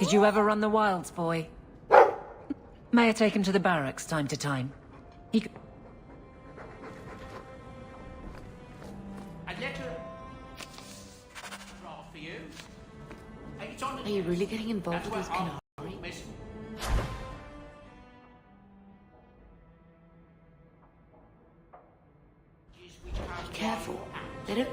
Did you ever run the wilds, boy? Mayor take him to the barracks time to time. He could... A letter draft for you. It's on the Are you really getting involved That's with this what canary? I'll miss. Be careful. They don't...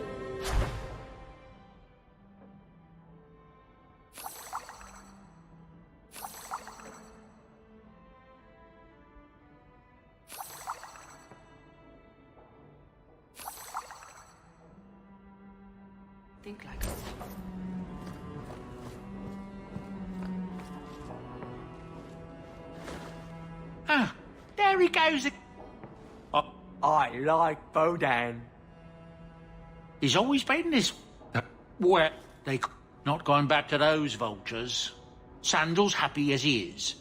think like us. Ah, there he goes. I like Bodan. He's always been this wet. They not going back to those vultures. Sandal's happy as he is.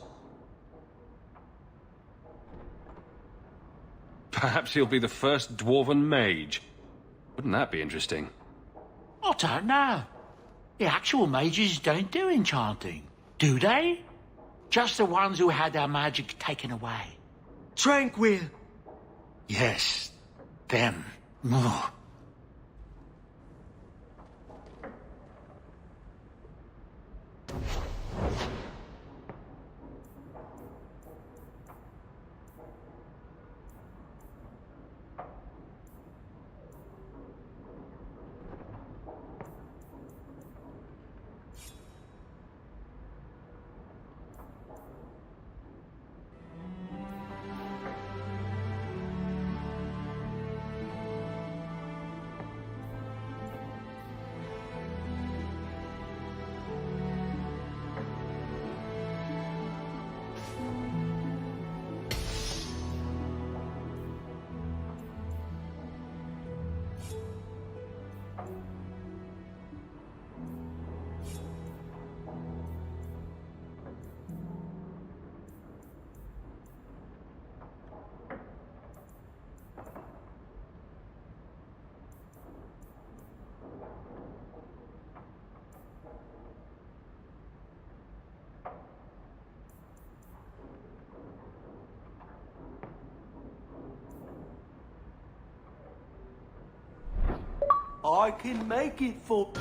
Perhaps he'll be the first dwarven mage. Wouldn't that be interesting? I don't know. The actual mages don't do enchanting, do they? Just the ones who had their magic taken away. Tranquil. Yes, them. Ugh. I can make it for...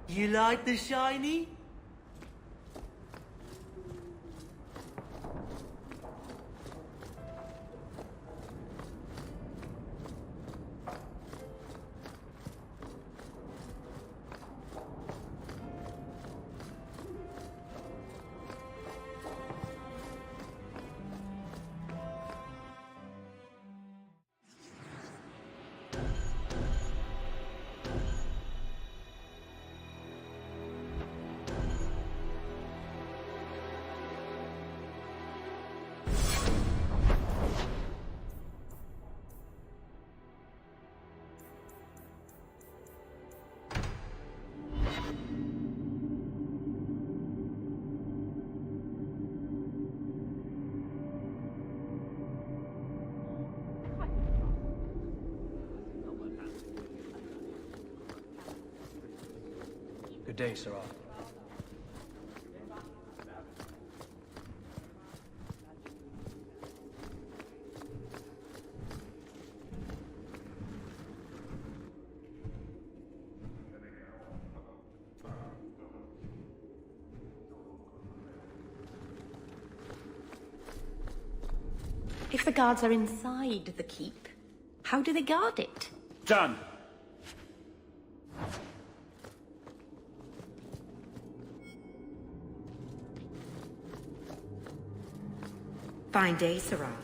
You like the shiny? Good day, Sir Arthur. If the guards are inside the keep, how do they guard it? Done. Fine day, Sarah.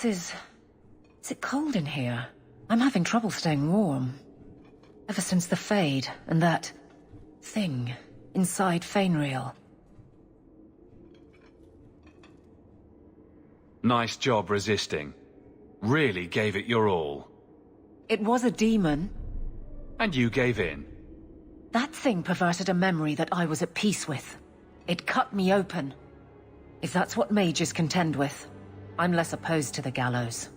Is it cold in here? I'm having trouble staying warm. Ever since the Fade and that thing inside Fainreal. Nice job resisting. Really gave it your all. It was a demon. And you gave in. That thing perverted a memory that I was at peace with. It cut me open. If that's what mages contend with, I'm less opposed to the gallows.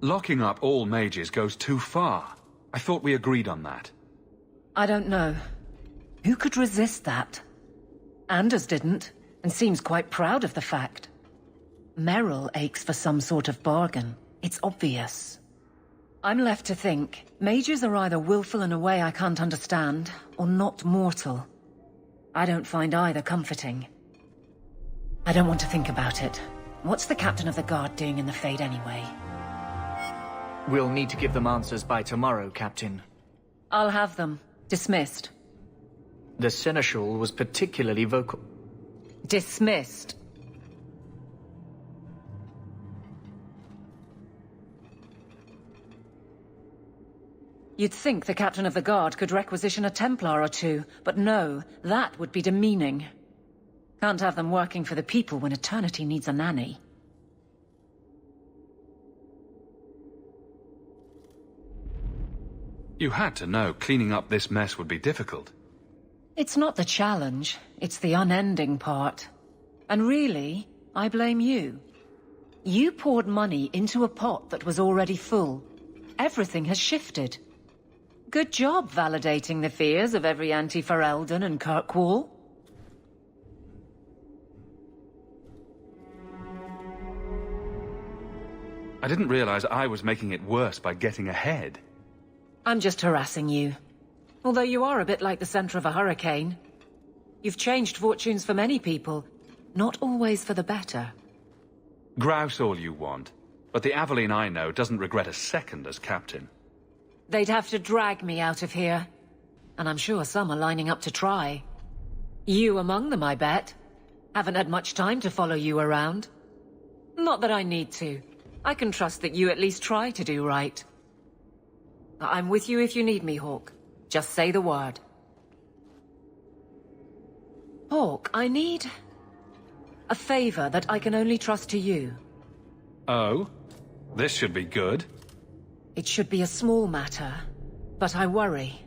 Locking up all mages goes too far. I thought we agreed on that. I don't know. Who could resist that? Anders didn't, and seems quite proud of the fact. Merrill aches for some sort of bargain. It's obvious. I'm left to think, mages are either willful in a way I can't understand, or not mortal. I don't find either comforting. I don't want to think about it. What's the captain of the guard doing in the Fade anyway? We'll need to give them answers by tomorrow, Captain. I'll have them. Dismissed. The Seneschal was particularly vocal. Dismissed. You'd think the captain of the guard could requisition a Templar or two, but no, that would be demeaning. Can't have them working for the people when eternity needs a nanny. You had to know cleaning up this mess would be difficult. It's not the challenge, it's the unending part. And really, I blame you. You poured money into a pot that was already full. Everything has shifted. Good job validating the fears of every anti-Ferelden and Kirkwall. I didn't realize I was making it worse by getting ahead. I'm just harassing you. Although you are a bit like the center of a hurricane. You've changed fortunes for many people, not always for the better. Grouse all you want, but the Aveline I know doesn't regret a second as captain. They'd have to drag me out of here. And I'm sure some are lining up to try. You among them, I bet. Haven't had much time to follow you around. Not that I need to. I can trust that you at least try to do right. I'm with you if you need me, Hawke. Just say the word. Hawke, I need a favor that I can only trust to you. Oh? This should be good. It should be a small matter, but I worry.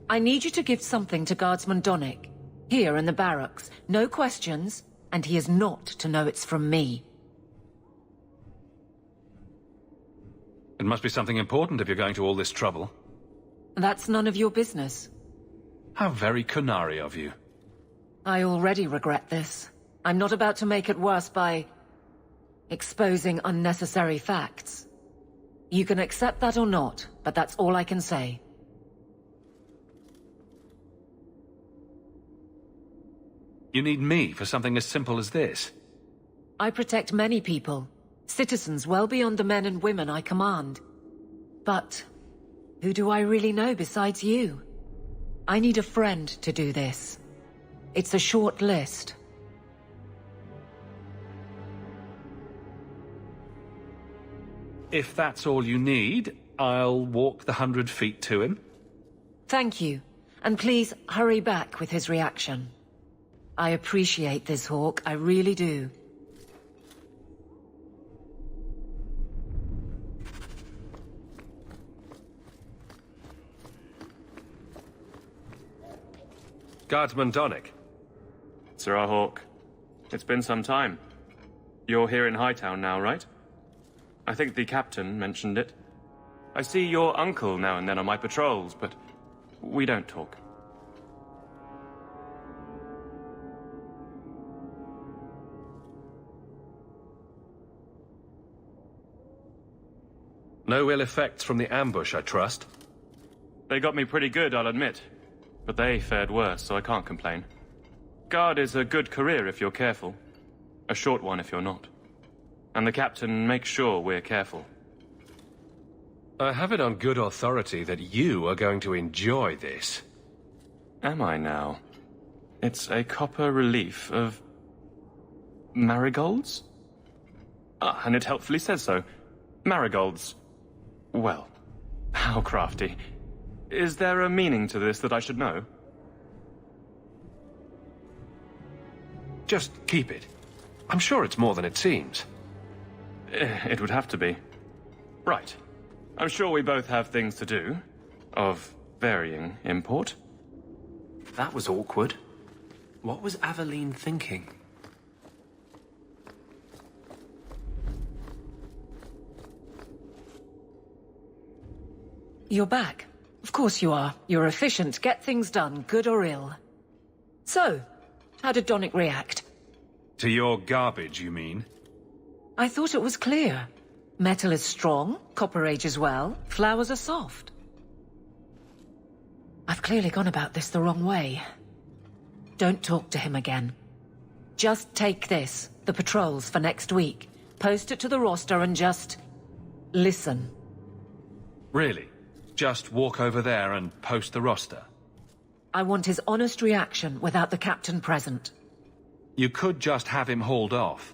I need you to give something to Guardsman Donnic, here in the barracks. No questions, and he is not to know it's from me. It must be something important if you're going to all this trouble. That's none of your business. How very Qunari of you. I already regret this. I'm not about to make it worse by exposing unnecessary facts. You can accept that or not, but that's all I can say. You need me for something as simple as this? I protect many people, citizens well beyond the men and women I command. But who do I really know besides you? I need a friend to do this. It's a short list. If that's all you need, I'll walk the 100 feet to him. Thank you, and please hurry back with his reaction. I appreciate this, Hawke, I really do. Guardsman Donnic. Sir Hawke, it's been some time. You're here in Hightown now, right? I think the captain mentioned it. I see your uncle now and then on my patrols, but we don't talk. No ill effects from the ambush, I trust? They got me pretty good, I'll admit. But they fared worse, so I can't complain. Guard is a good career if you're careful. A short one if you're not. And the captain makes sure we're careful. I have it on good authority that you are going to enjoy this. Am I now? It's a copper relief of... marigolds? Ah, and it helpfully says so. Marigolds. Well, how crafty. Is there a meaning to this that I should know? Just keep it. I'm sure it's more than it seems. It would have to be. Right. I'm sure we both have things to do. Of varying import. That was awkward. What was Aveline thinking? You're back. Of course you are. You're efficient. Get things done, good or ill. So, how did Donnic react? To your garbage, you mean? I thought it was clear. Metal is strong, copper ages well, flowers are soft. I've clearly gone about this the wrong way. Don't talk to him again. Just take this, the patrols for next week. Post it to the roster and just... listen. Really? Just walk over there and post the roster? I want his honest reaction without the captain present. You could just have him hauled off.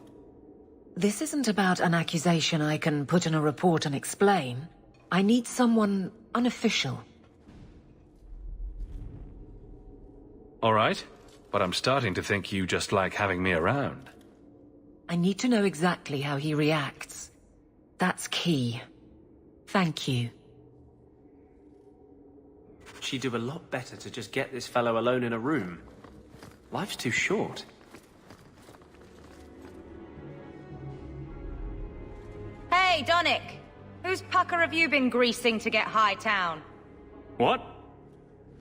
This isn't about an accusation I can put in a report and explain. I need someone unofficial. All right, but I'm starting to think you just like having me around. I need to know exactly how he reacts. That's key. Thank you. She'd do a lot better to just get this fellow alone in a room. Life's too short. Hey, Donnic! Whose pucker have you been greasing to get Hightown? What?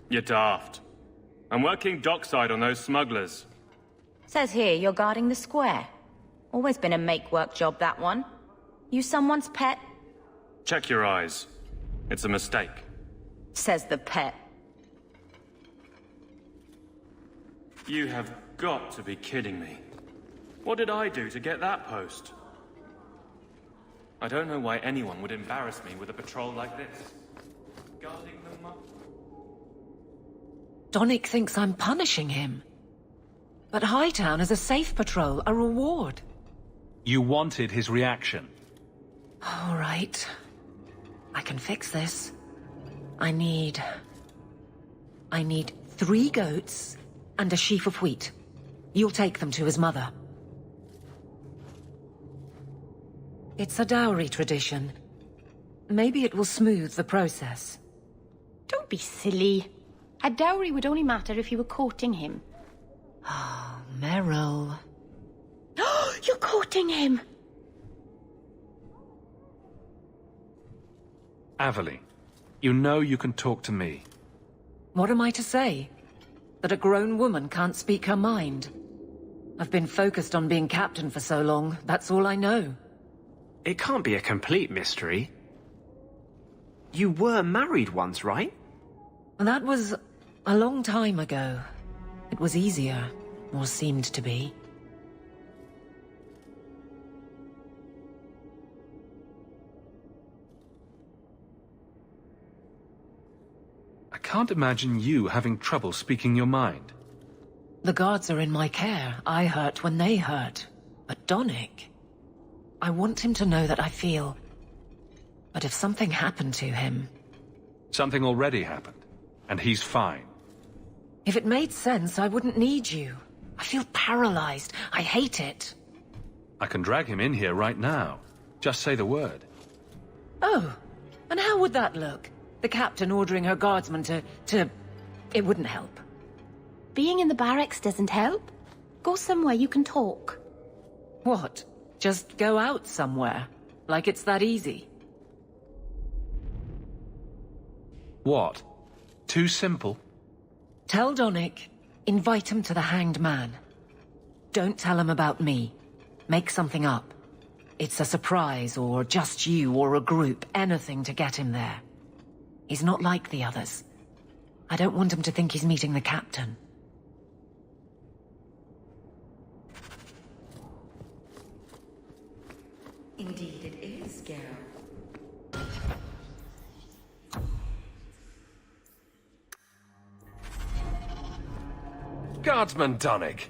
You're daft. I'm working dockside on those smugglers. Says here you're guarding the square. Always been a make-work job, that one. You someone's pet? Check your eyes. It's a mistake. Says the pet. You have got to be kidding me. What did I do to get that post? I don't know why anyone would embarrass me with a patrol like this. Guarding them up. Donnic thinks I'm punishing him. But Hightown is a safe patrol, a reward. You wanted his reaction. All right. I can fix this. I need 3 goats and a sheaf of wheat. You'll take them to his mother. It's a dowry tradition. Maybe it will smooth the process. Don't be silly. A dowry would only matter if you were courting him. Oh, Meryl. You're courting him! Aveline, you know you can talk to me. What am I to say? That a grown woman can't speak her mind? I've been focused on being captain for so long, that's all I know. It can't be a complete mystery. You were married once, right? That was a long time ago. It was easier, or seemed to be. I can't imagine you having trouble speaking your mind. The guards are in my care. I hurt when they hurt. But Donnic... I want him to know that I feel... But if something happened to him... Something already happened, and he's fine. If it made sense, I wouldn't need you. I feel paralyzed. I hate it. I can drag him in here right now. Just say the word. Oh, and how would that look? The captain ordering her guardsmen to... It wouldn't help. Being in the barracks doesn't help. Go somewhere you can talk. What? Just go out somewhere? Like it's that easy? What? Too simple? Tell Donnic, invite him to the Hanged Man. Don't tell him about me. Make something up. It's a surprise, or just you, or a group, anything to get him there. He's not like the others. I don't want him to think he's meeting the captain. Indeed it is, Geralt. Guardsman Dunnick,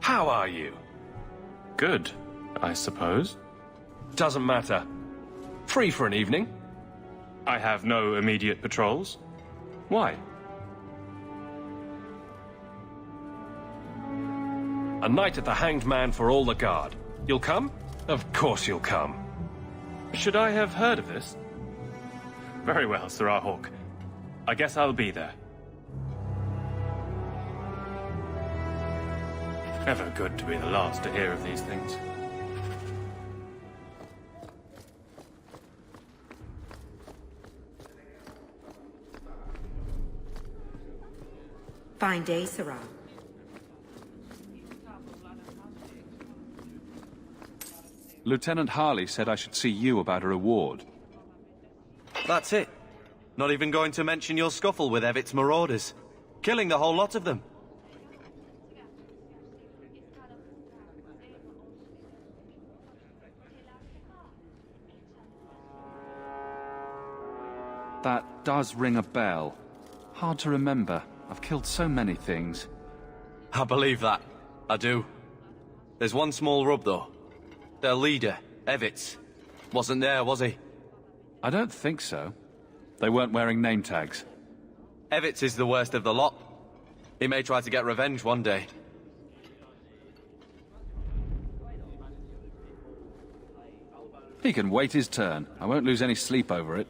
how are you? Good, I suppose. Doesn't matter. Free for an evening? I have no immediate patrols. Why? A night at the Hanged Man for all the guard. You'll come? Of course you'll come. Should I have heard of this? Very well, Sir Hawk. I guess I'll be there. Ever good to be the last to hear of these things. Fine day, Sirrah. Lieutenant Harley said I should see you about a reward. That's it. Not even going to mention your scuffle with Evit's marauders. Killing the whole lot of them. That does ring a bell. Hard to remember. I've killed so many things. I believe that. I do. There's one small rub, though. Their leader, Evitz, wasn't there, was he? I don't think so. They weren't wearing name tags. Evitz is the worst of the lot. He may try to get revenge one day. He can wait his turn. I won't lose any sleep over it.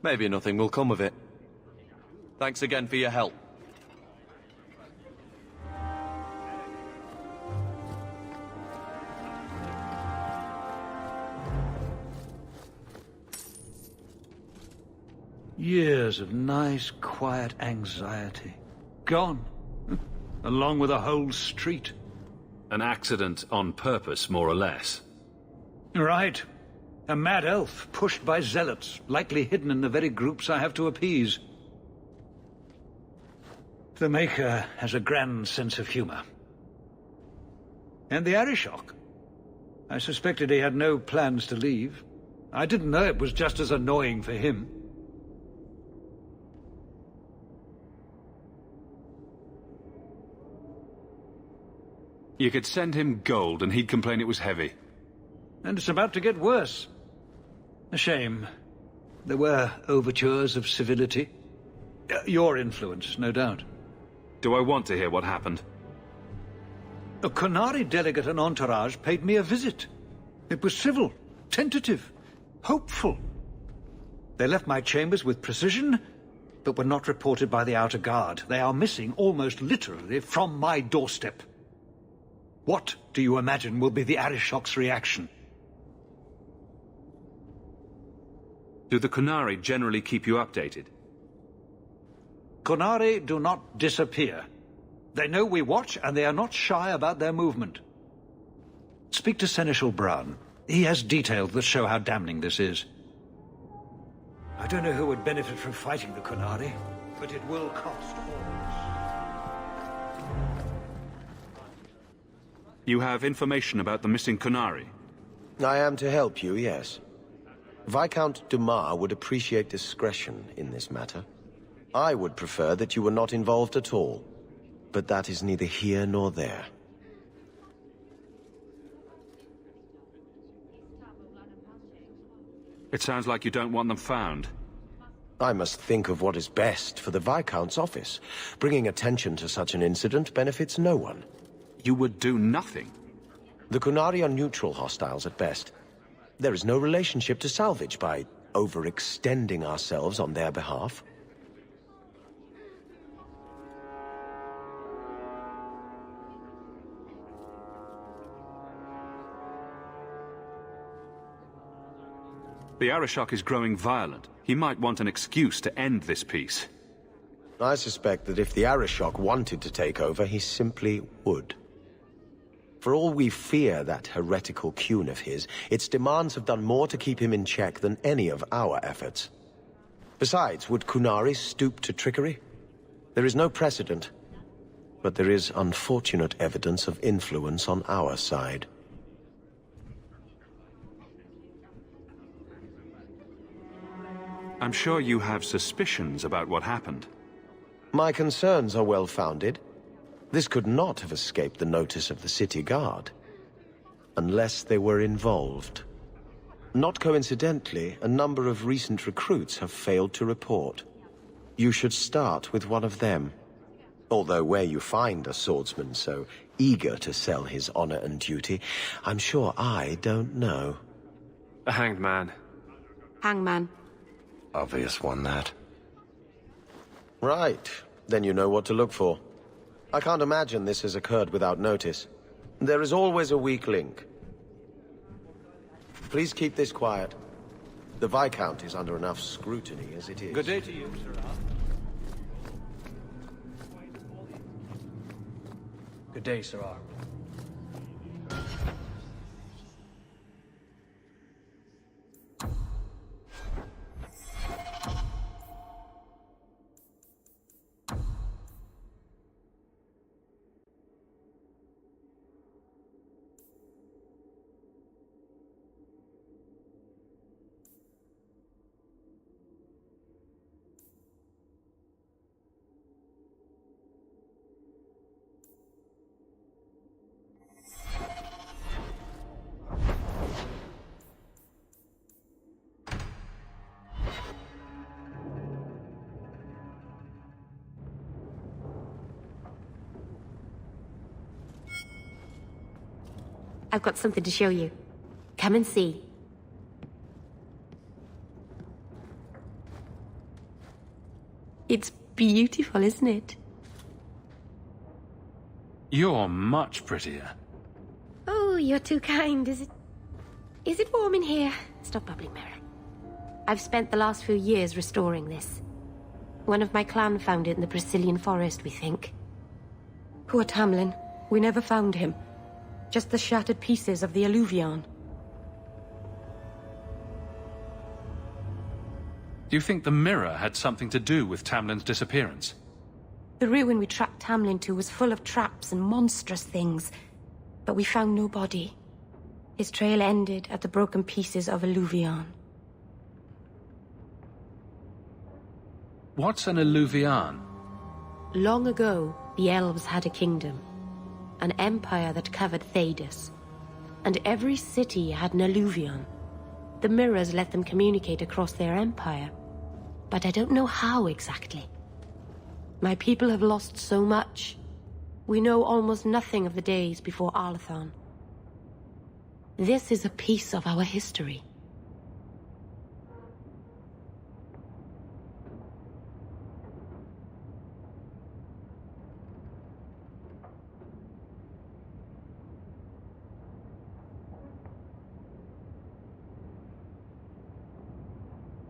Maybe nothing will come of it. Thanks again for your help. Years of nice, quiet anxiety. Gone. Along with a whole street. An accident on purpose, more or less. Right. A mad elf, pushed by zealots, likely hidden in the very groups I have to appease. The Maker has a grand sense of humor. And the Arishok. I suspected he had no plans to leave. I didn't know it was just as annoying for him. You could send him gold and he'd complain it was heavy. And it's about to get worse. A shame. There were overtures of civility. Your influence, no doubt. Do I want to hear what happened? A Qunari delegate and entourage paid me a visit. It was civil, tentative, hopeful. They left my chambers with precision, but were not reported by the outer guard. They are missing, almost literally, from my doorstep. What do you imagine will be the Arishok's reaction? Do the Qunari generally keep you updated? Qunari do not disappear. They know we watch, and they are not shy about their movement. Speak to Seneschal Brown. He has details that show how damning this is. I don't know who would benefit from fighting the Qunari, but it will cost all. You have information about the missing Qunari? I am to help you, yes. Viscount Dumas would appreciate discretion in this matter. I would prefer that you were not involved at all, but that is neither here nor there. It sounds like you don't want them found. I must think of what is best for the Viscount's office. Bringing attention to such an incident benefits no one. You would do nothing? The Qunari are neutral hostiles at best. There is no relationship to salvage by overextending ourselves on their behalf. The Arishok is growing violent. He might want an excuse to end this peace. I suspect that if the Arishok wanted to take over, he simply would. For all we fear that heretical Qun of his, its demands have done more to keep him in check than any of our efforts. Besides, would Qunari stoop to trickery? There is no precedent, but there is unfortunate evidence of influence on our side. I'm sure you have suspicions about what happened. My concerns are well-founded. This could not have escaped the notice of the city guard, unless they were involved. Not coincidentally, a number of recent recruits have failed to report. You should start with one of them. Although where you find a swordsman so eager to sell his honor and duty, I'm sure I don't know. The Hanged Man. Hangman. Obvious one, that. Right. Then you know what to look for. I can't imagine this has occurred without notice. There is always a weak link. Please keep this quiet. The Viscount is under enough scrutiny as it is. Good day to you, Sir. Good day, Sirrah. I've got something to show you. Come and see. It's beautiful, isn't it? You're much prettier. Oh, you're too kind. Is it warm in here? Stop bubbling, Mira. I've spent the last few years restoring this. One of my clan found it in the Brazilian forest, we think. Poor Tamlin. We never found him. Just the shattered pieces of the Alluvion. Do you think the mirror had something to do with Tamlin's disappearance? The ruin we tracked Tamlin to was full of traps and monstrous things, but we found no body. His trail ended at the broken pieces of Alluvion. What's an Alluvion? Long ago, the elves had a kingdom. An empire that covered Thedas. And every city had an alluvion. The mirrors let them communicate across their empire. But I don't know how exactly. My people have lost so much. We know almost nothing of the days before Arlathan. This is a piece of our history.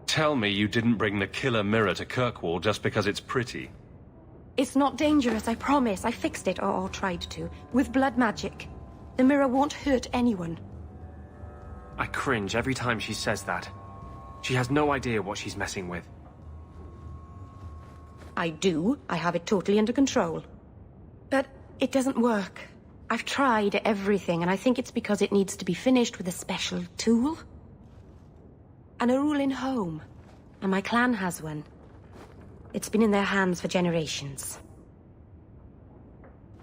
Tell me you didn't bring the killer mirror to Kirkwall just because it's pretty. It's not dangerous, I promise. I fixed it, or tried to, with blood magic. The mirror won't hurt anyone. I cringe every time she says that. She has no idea what she's messing with. I do. I have it totally under control. But it doesn't work. I've tried everything, and I think it's because it needs to be finished with a special tool. An Arulin home. And my clan has one. It's been in their hands for generations.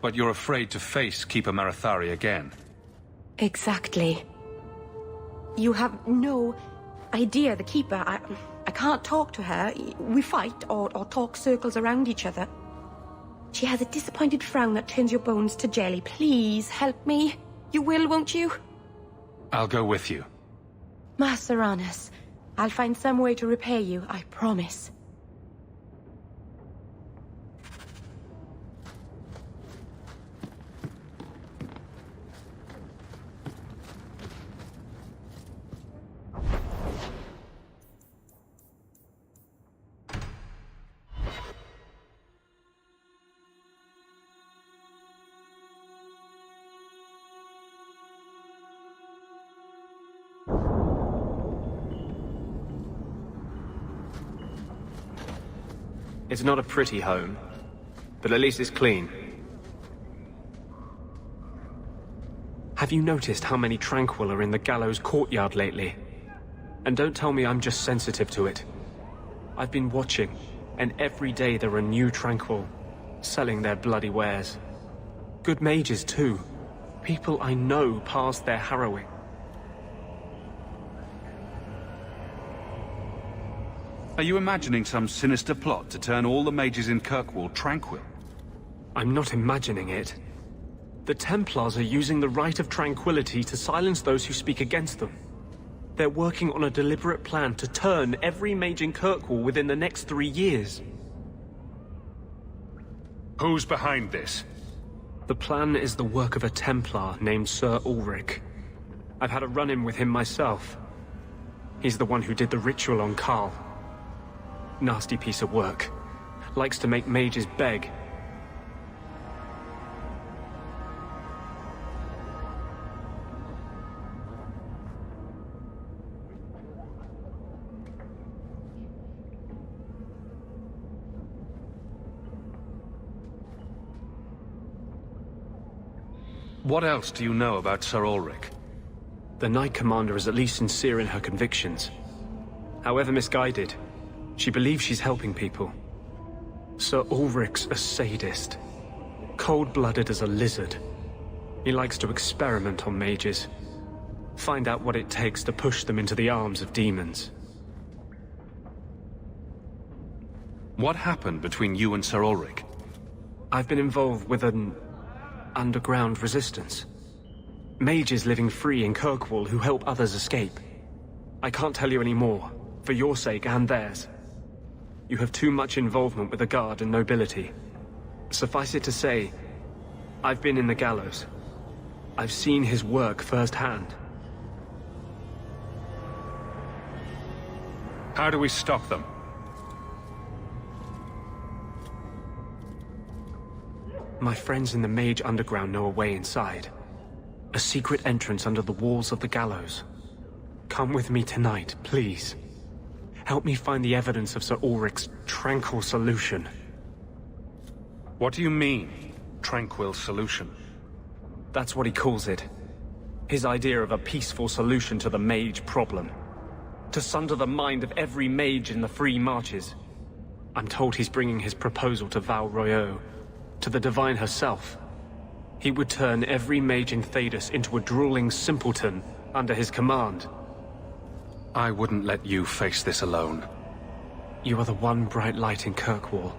But you're afraid to face Keeper Marathari again. Exactly. You have no idea, the Keeper. I can't talk to her. We fight or talk circles around each other. She has a disappointed frown that turns your bones to jelly. Please, help me. You will, won't you? I'll go with you. Master Arnus, I'll find some way to repay you, I promise. It's not a pretty home, but at least it's clean. Have you noticed how many Tranquil are in the gallows courtyard lately? And don't tell me I'm just sensitive to it. I've been watching, and every day there are new Tranquil, selling their bloody wares. Good mages, too. People I know past their harrowing. Are you imagining some sinister plot to turn all the mages in Kirkwall tranquil? I'm not imagining it. The Templars are using the Right of Tranquility to silence those who speak against them. They're working on a deliberate plan to turn every mage in Kirkwall within the next 3 years. Who's behind this? The plan is the work of a Templar named Sir Ulrich. I've had a run-in with him myself. He's the one who did the ritual on Karl. Nasty piece of work. Likes to make mages beg. What else do you know about Sir Ulrich? The Knight Commander is at least sincere in her convictions. However misguided, she believes she's helping people. Sir Ulrich's a sadist. Cold-blooded as a lizard. He likes to experiment on mages. Find out what it takes to push them into the arms of demons. What happened between you and Sir Ulrich? I've been involved with an underground resistance. Mages living free in Kirkwall who help others escape. I can't tell you any more, for your sake and theirs. You have too much involvement with the Guard and nobility. Suffice it to say, I've been in the gallows. I've seen his work firsthand. How do we stop them? My friends in the Mage Underground know a way inside. A secret entrance under the walls of the gallows. Come with me tonight, please. Help me find the evidence of Sir Ulrich's tranquil solution. What do you mean, tranquil solution? That's what he calls it. His idea of a peaceful solution to the mage problem. To sunder the mind of every mage in the Free Marches. I'm told he's bringing his proposal to Val Royeaux, to the Divine herself. He would turn every mage in Thedas into a drooling simpleton under his command. I wouldn't let you face this alone. You are the one bright light in Kirkwall.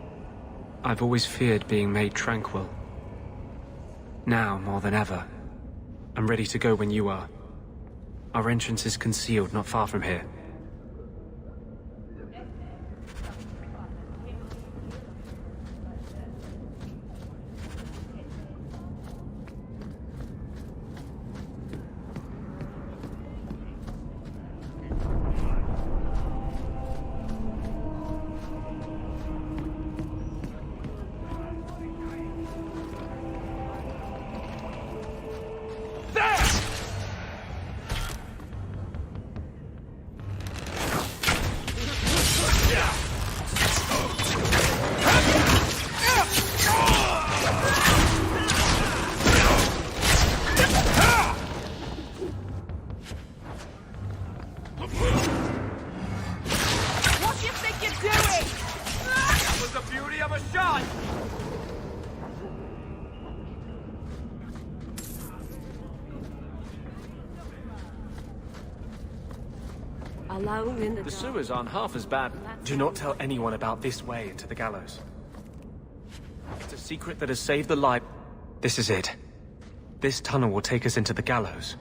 I've always feared being made tranquil. Now, more than ever, I'm ready to go when you are. Our entrance is concealed not far from here. Alone in the The sewers aren't half as bad. Do not tell anyone about this way into the gallows. It's a secret that has saved the life. This is it. This tunnel will take us into the gallows.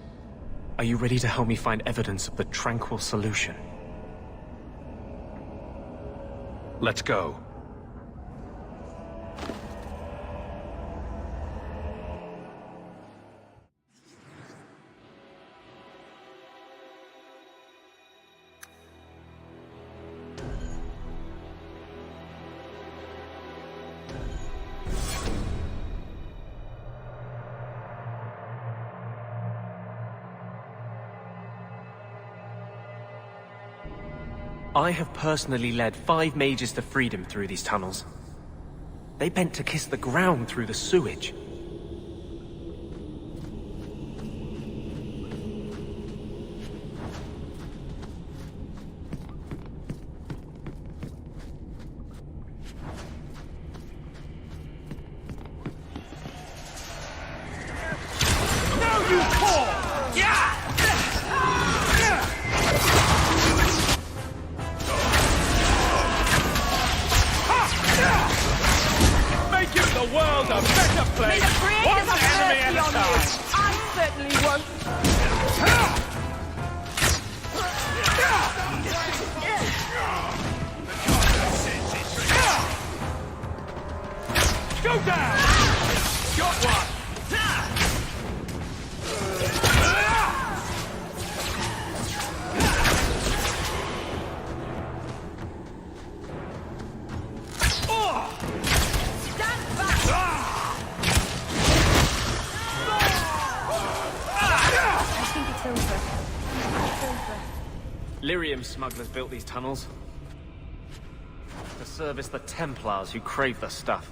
Are you ready to help me find evidence of the tranquil solution? Let's go. I have personally led 5 mages to freedom through these tunnels. They bent to kiss the ground through the sewage. Lyrium smugglers built these tunnels to service the Templars who crave the stuff.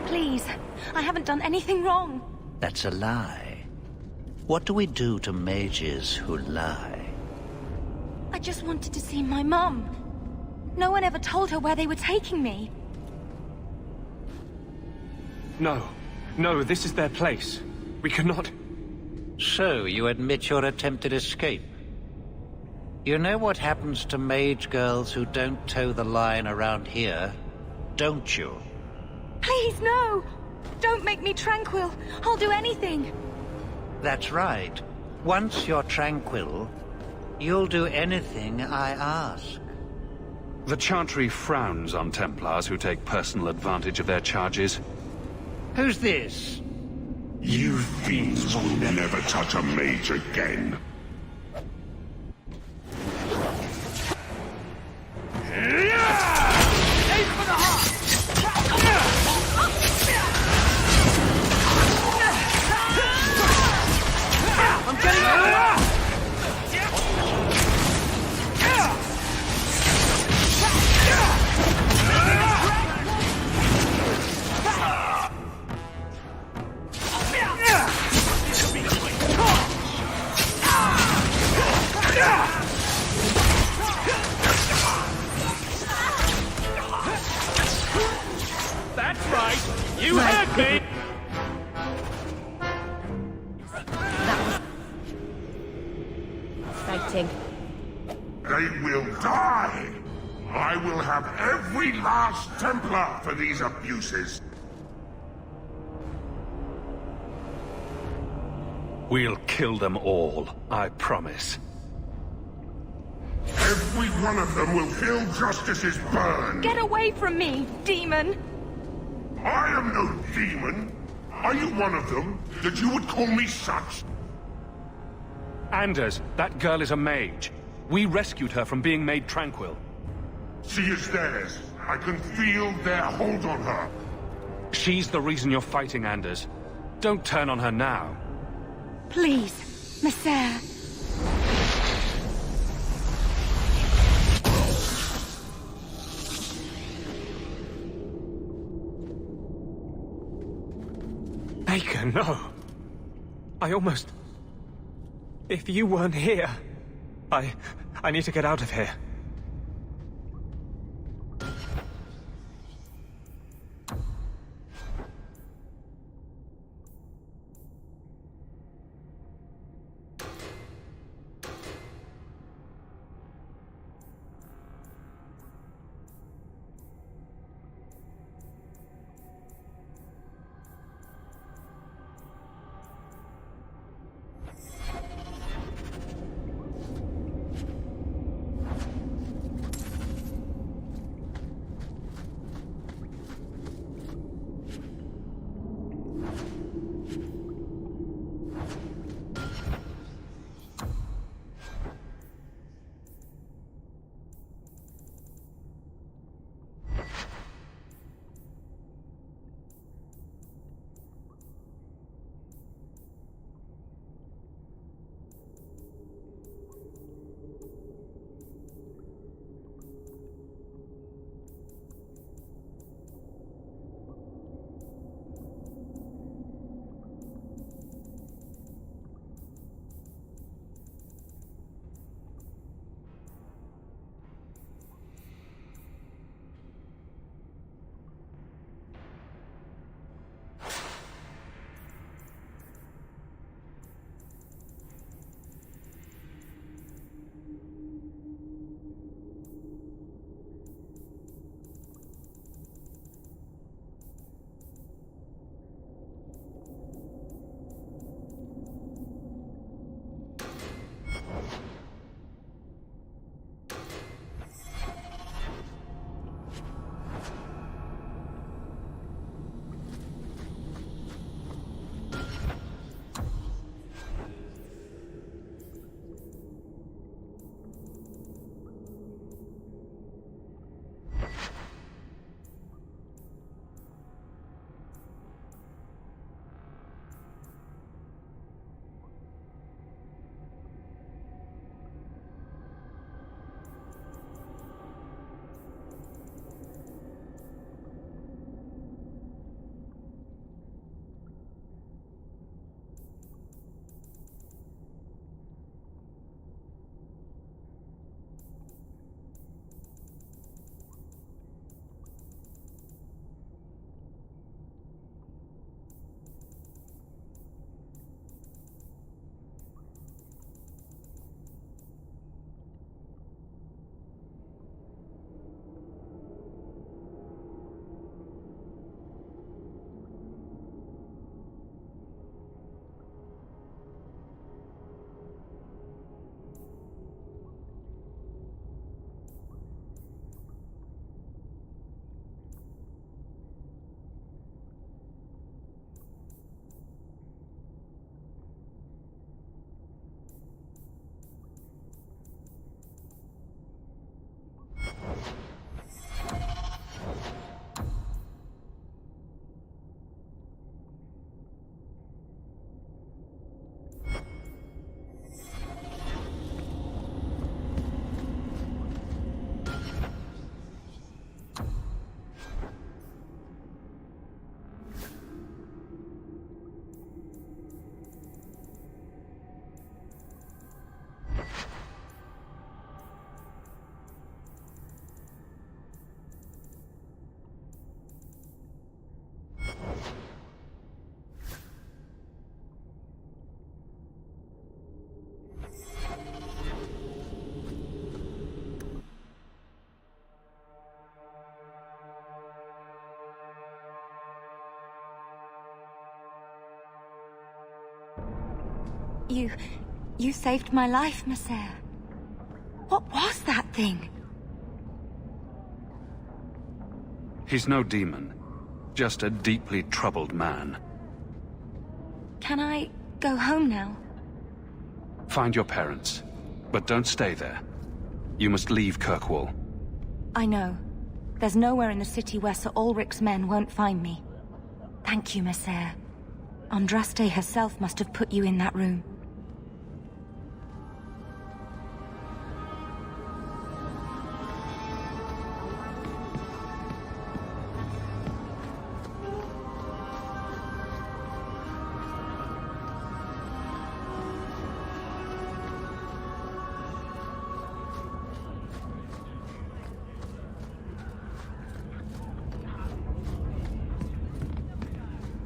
Please, I haven't done anything wrong. That's a lie. What do we do to mages who lie? I just wanted to see my mum. No one ever told her where they were taking me. No. No, this is their place. We cannot... So, you admit your attempted escape? You know what happens to mage girls who don't toe the line around here, don't you? Please, no! Don't make me tranquil. I'll do anything. That's right. Once you're tranquil, you'll do anything I ask. The Chantry frowns on Templars who take personal advantage of their charges. Who's this? You fiends will never touch a mage again. Aim for the heart! I'm getting out! That's right! You heard me! Fighting. They will die! I will have every last Templar for these abuses! We'll kill them all, I promise. Every one of them will feel justice's burn! Get away from me, demon! I am no demon! Are you one of them, that you would call me such? Anders, that girl is a mage. We rescued her from being made tranquil. She is theirs. I can feel their hold on her. She's the reason you're fighting, Anders. Don't turn on her now. Please, Messer. Baker, no. I almost... If you weren't here... I need to get out of here. You saved my life, Messer. What was that thing? He's no demon. Just a deeply troubled man. Can I go home now? Find your parents. But don't stay there. You must leave Kirkwall. I know. There's nowhere in the city where Sir Ulric's men won't find me. Thank you, Messer. Andraste herself must have put you in that room.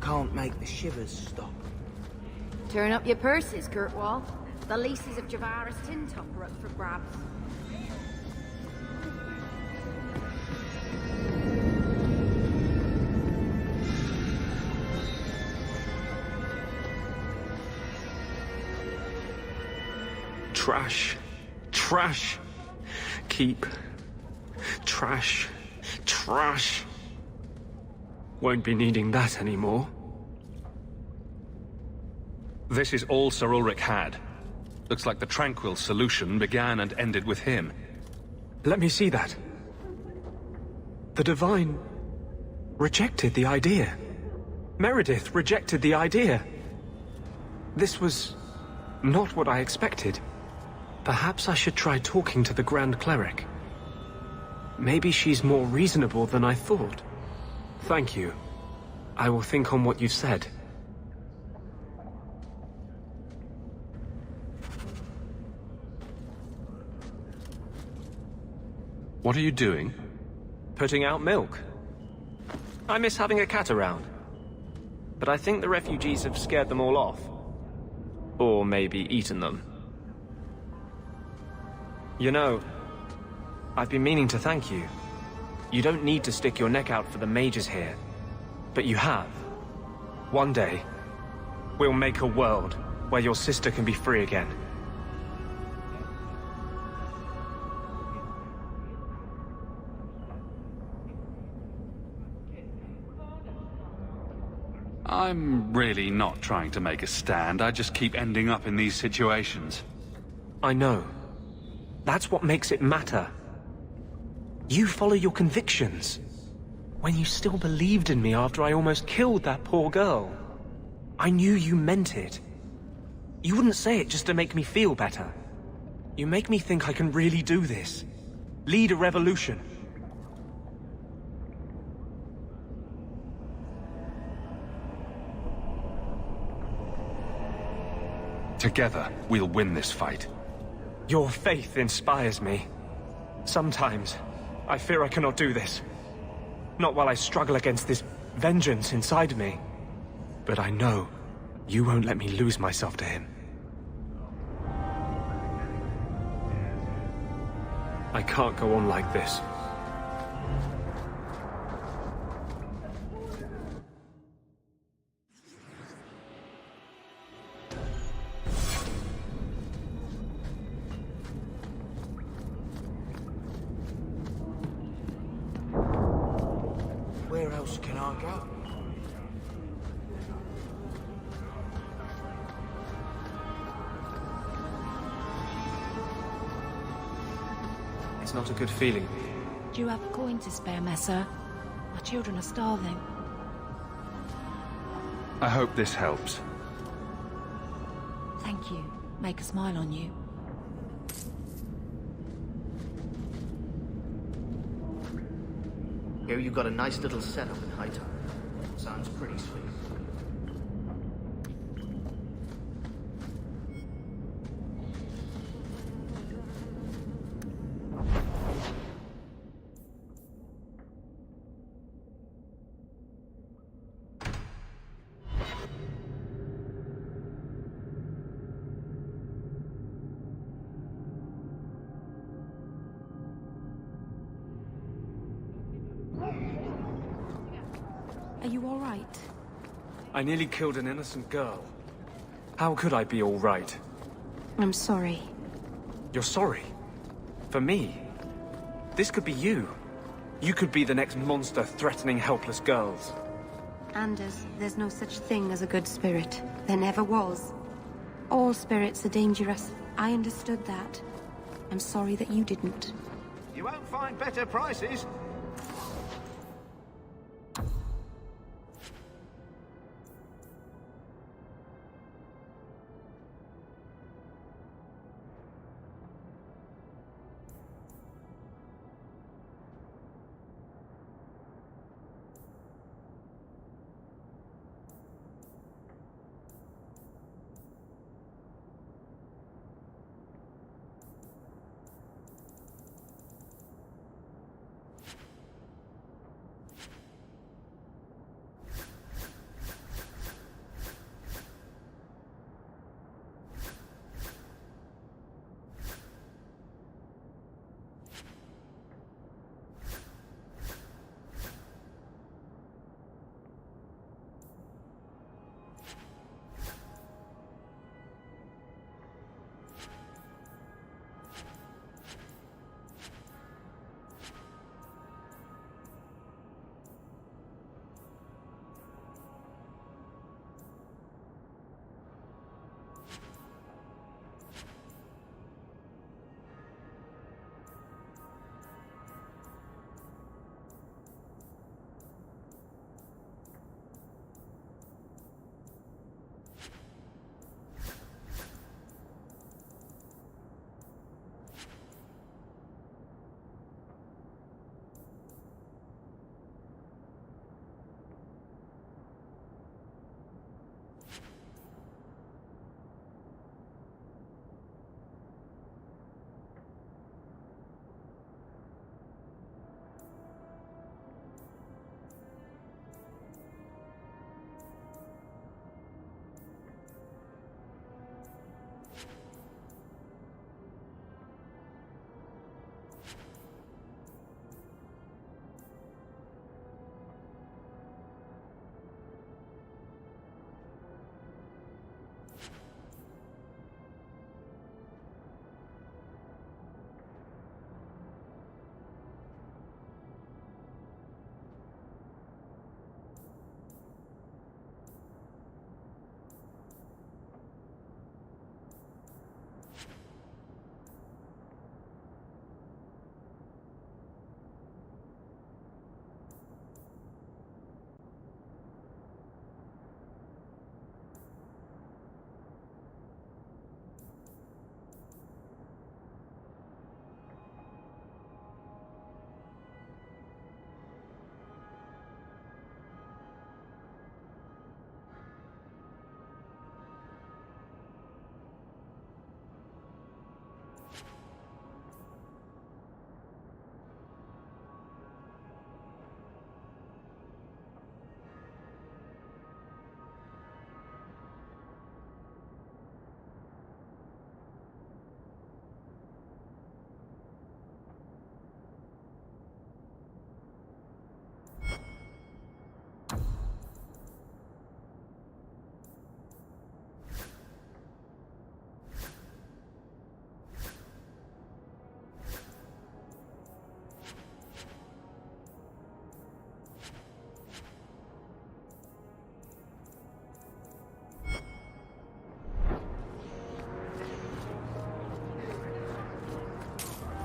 Can't make the shivers stop. Turn up your purses, Kirkwall. The leases of Javaris Tintop are up for grabs. Trash. Trash. Keep. Trash. Trash. Won't be needing that anymore. This is all Sir Ulric had. Looks like the Tranquil solution began and ended with him. Let me see that. The Divine rejected the idea. Meredith rejected the idea. This was not what I expected. Perhaps I should try talking to the Grand Cleric. Maybe she's more reasonable than I thought. Thank you. I will think on what you've said. What are you doing? Putting out milk. I miss having a cat around. But I think the refugees have scared them all off. Or maybe eaten them. You know, I've been meaning to thank you. You don't need to stick your neck out for the mages here. But you have. One day, we'll make a world where your sister can be free again. I'm really not trying to make a stand. I just keep ending up in these situations. I know. That's what makes it matter. You follow your convictions. When you still believed in me after I almost killed that poor girl, I knew you meant it. You wouldn't say it just to make me feel better. You make me think I can really do this. Lead a revolution. Together, we'll win this fight. Your faith inspires me. Sometimes, I fear I cannot do this. Not while I struggle against this vengeance inside me. But I know you won't let me lose myself to him. I can't go on like this. Where else can I go? It's not a good feeling. Do you have a coin to spare, Messer? My children are starving. I hope this helps. Thank you. Make a smile on you. Here you got a nice little setup in Hightown. Sounds pretty sweet. Are you all right? I nearly killed an innocent girl. How could I be all right? I'm sorry. You're sorry? For me? This could be you. You could be the next monster threatening helpless girls. Anders, there's no such thing as a good spirit. There never was. All spirits are dangerous. I understood that. I'm sorry that you didn't. You won't find better prices.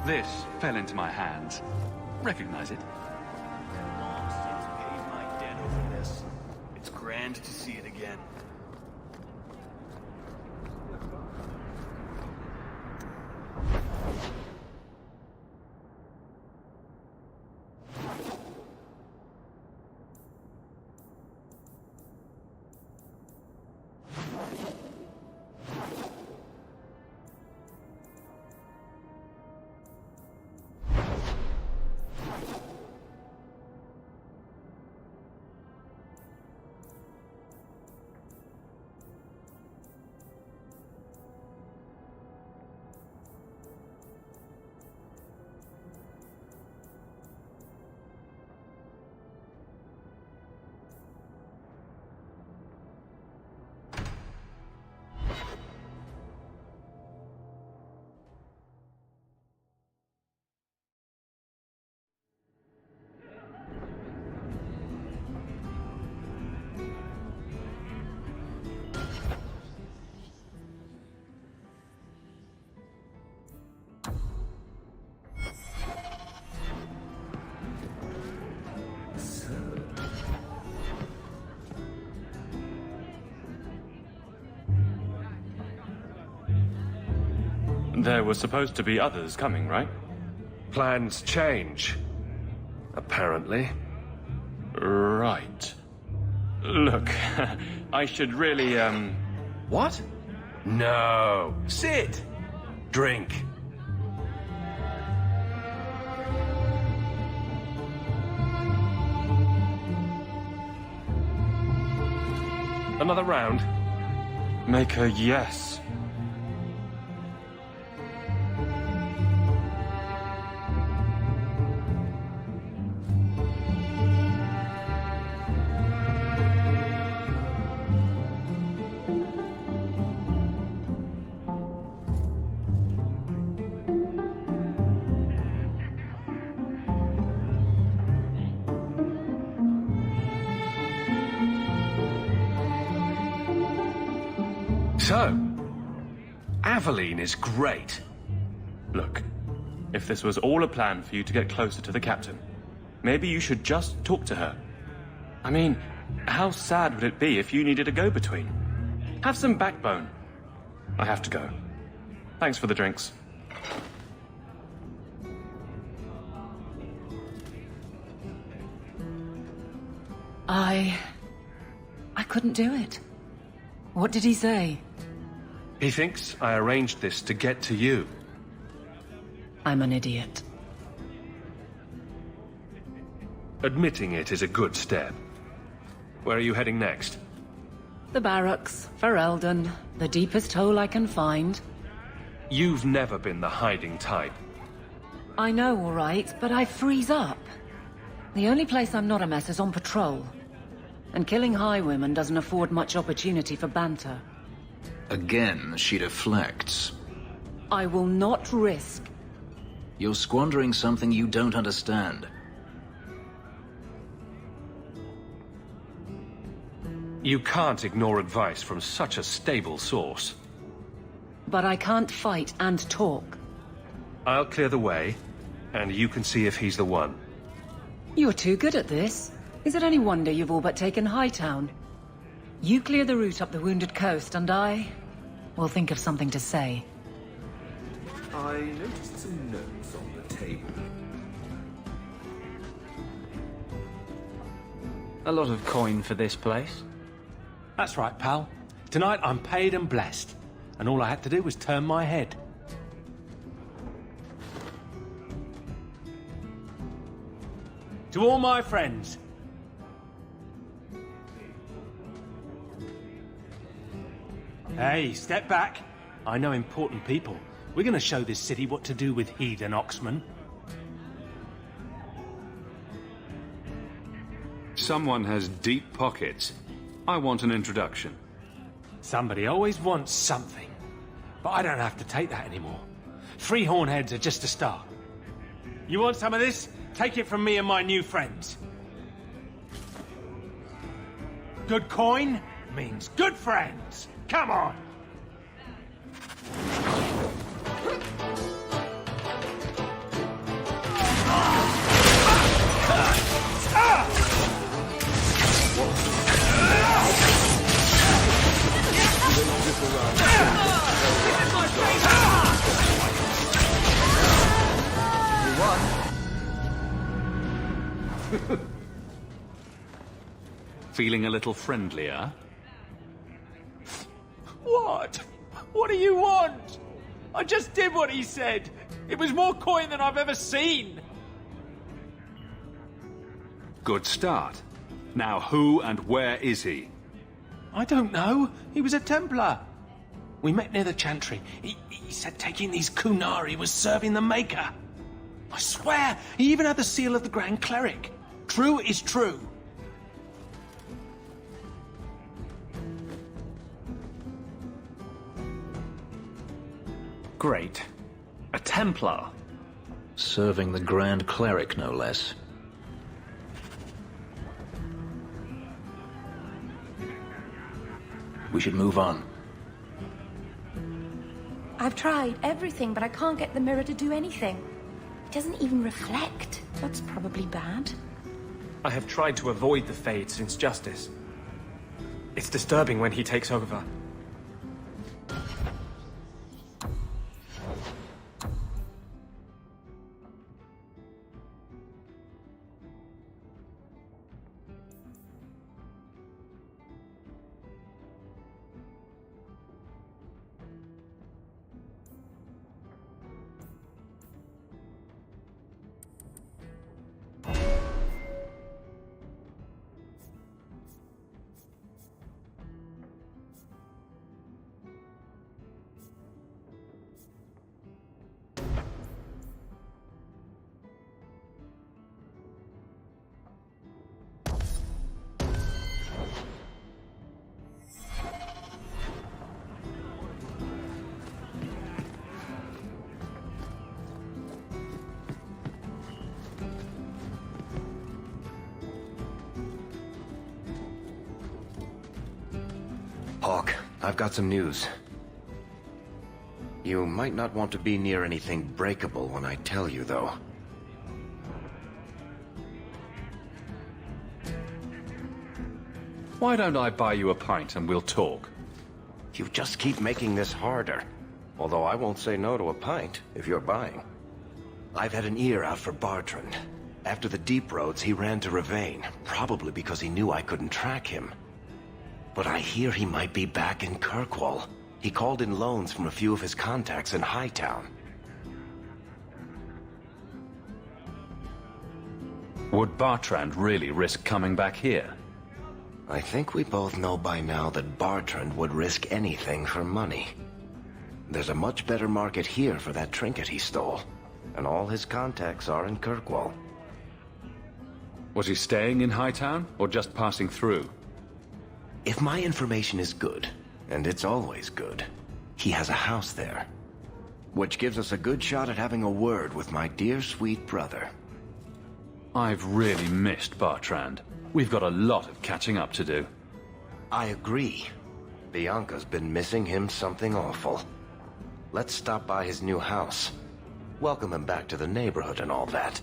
This fell into my hands. Recognize it? Long since paid my debt over this. It's grand to see it again. There were supposed to be others coming, right? Plans change. Apparently. Right. Look, I should really, What? No. Sit. Drink. Another round? Make a yes. So, Aveline is great. Look, if this was all a plan for you to get closer to the captain, maybe you should just talk to her. I mean, how sad would it be if you needed a go-between? Have some backbone. I have to go. Thanks for the drinks. I couldn't do it. What did he say? He thinks I arranged this to get to you. I'm an idiot. Admitting it is a good step. Where are you heading next? The barracks, Ferelden, the deepest hole I can find. You've never been the hiding type. I know, all right, but I freeze up. The only place I'm not a mess is on patrol. And killing highwaymen doesn't afford much opportunity for banter. Again, she deflects. I will not risk. You're squandering something you don't understand. You can't ignore advice from such a stable source. But I can't fight and talk. I'll clear the way, and you can see if he's the one. You're too good at this. Is it any wonder you've all but taken Hightown? You clear the route up the Wounded Coast, and I will think of something to say. I noticed some notes on the table. A lot of coin for this place. That's right, pal. Tonight I'm paid and blessed, and all I had to do was turn my head. To all my friends, hey, step back. I know important people. We're gonna show this city what to do with heathen Oxman. Someone has deep pockets. I want an introduction. Somebody always wants something. But I don't have to take that anymore. 3 hornheads are just a start. You want some of this? Take it from me and my new friends. Good coin means good friends. Come on! Feeling a little friendlier? What? What do you want? I just did what he said. It was more coin than I've ever seen. Good start. Now who and where is he? I don't know. He was a Templar. We met near the Chantry. He said taking these Kunari was serving the Maker. I swear, he even had the seal of the Grand Cleric. True is true. Great. A Templar. Serving the Grand Cleric, no less. We should move on. I've tried everything, but I can't get the mirror to do anything. It doesn't even reflect. That's probably bad. I have tried to avoid the Fade since Justice. It's disturbing when he takes over. I've got some news. You might not want to be near anything breakable when I tell you, though. Why don't I buy you a pint and we'll talk? You just keep making this harder. Although I won't say no to a pint, if you're buying. I've had an ear out for Bartrand. After the Deep Roads, he ran to Rivain, probably because he knew I couldn't track him. But I hear he might be back in Kirkwall. He called in loans from a few of his contacts in Hightown. Would Bartrand really risk coming back here? I think we both know by now that Bartrand would risk anything for money. There's a much better market here for that trinket he stole, and all his contacts are in Kirkwall. Was he staying in Hightown, or just passing through? If my information is good, and it's always good, he has a house there. Which gives us a good shot at having a word with my dear sweet brother. I've really missed Bartrand. We've got a lot of catching up to do. I agree. Bianca's been missing him something awful. Let's stop by his new house. Welcome him back to the neighborhood and all that.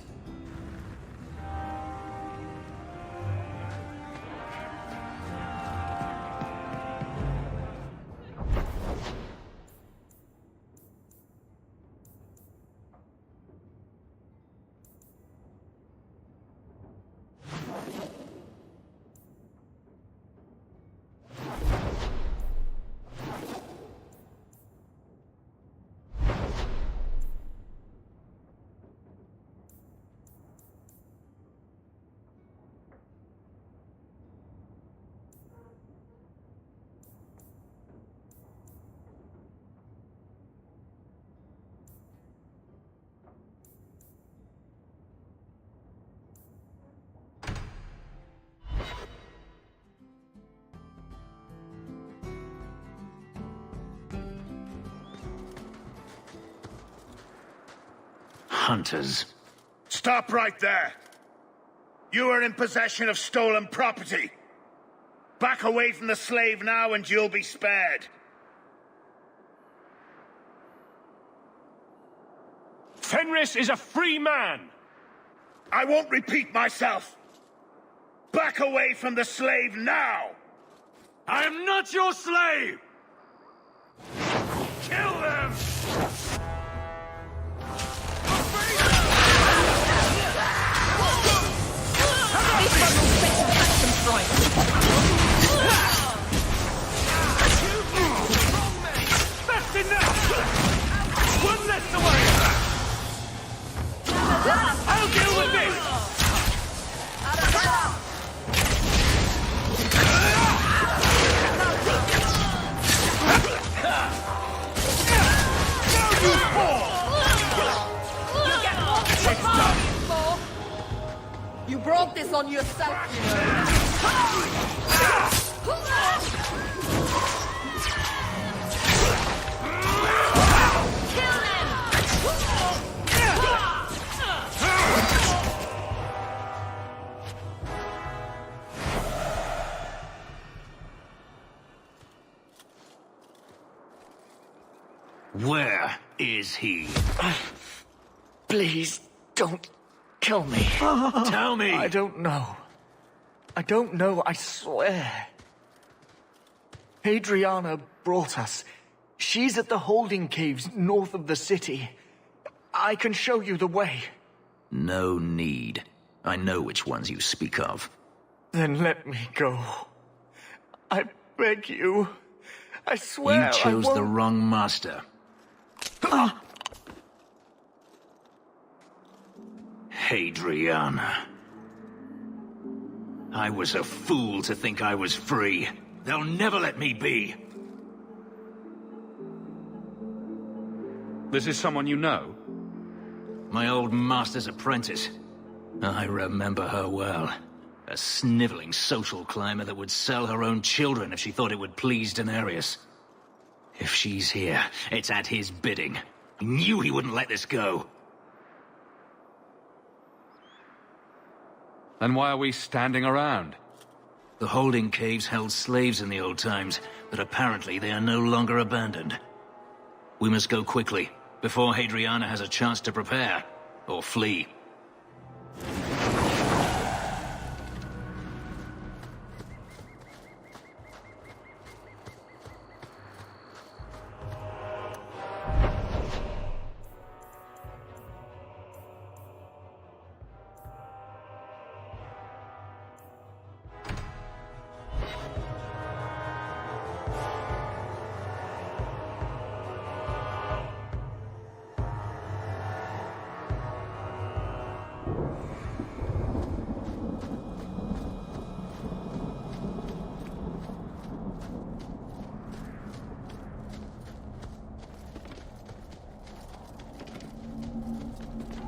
Hunters. Stop right there! You are in possession of stolen property. Back away from the slave now and you'll be spared. Fenris is a free man! I won't repeat myself. Back away from the slave now! I am not your slave! Kill them! That's enough! One less away! I'll deal with this! Now you fall! You get more You brought this on yourself, you know. Where is he? Please, don't kill me. Tell me! I don't know. I don't know, I swear. Adriana brought us. She's at the holding caves north of the city. I can show you the way. No need. I know which ones you speak of. Then let me go. I beg you. I swear You chose I the won't... wrong master. Adriana. I was a fool to think I was free. They'll never let me be. This is someone you know? My old master's apprentice. I remember her well. A sniveling social climber that would sell her own children if she thought it would please Daenerys. If she's here, it's at his bidding. I knew he wouldn't let this go. Then why are we standing around? The holding caves held slaves in the old times, but apparently they are no longer abandoned. We must go quickly, before Hadriana has a chance to prepare, or flee.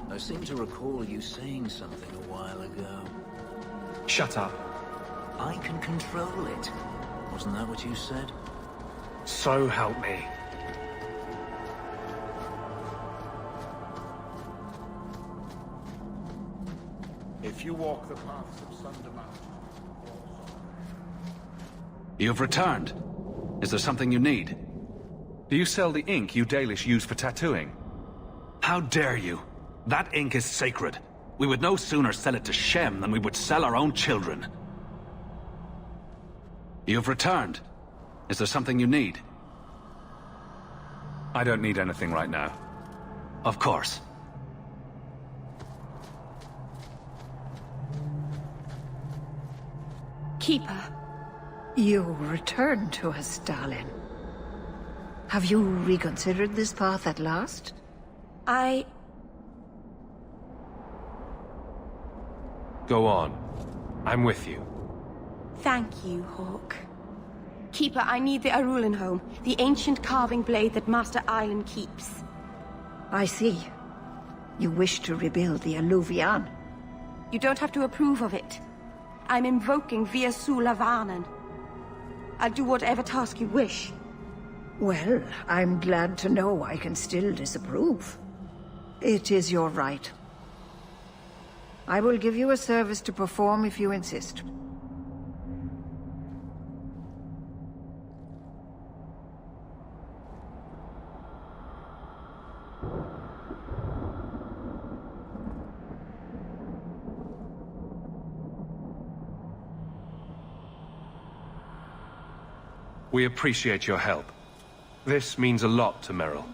I seem to recall you saying something a while ago. Shut up. I can control it. Wasn't that what you said? So help me. If you walk the paths of Sunder Mountain... You've returned. Is there something you need? Do you sell the ink you Dalish use for tattooing? How dare you? That ink is sacred. We would no sooner sell it to Shem than we would sell our own children. You've returned. Is there something you need? I don't need anything right now. Of course. Keeper. You returned to us, Stalin. Have you reconsidered this path at last? Go on. I'm with you. Thank you, Hawk. Keeper, I need the Arulin home, the ancient carving blade that Master Iron keeps. I see. You wish to rebuild the Alluvian. You don't have to approve of it. I'm invoking Virsu Lavanen. I'll do whatever task you wish. Well, I'm glad to know I can still disapprove. It is your right. I will give you a service to perform if you insist. We appreciate your help. This means a lot to Merrill.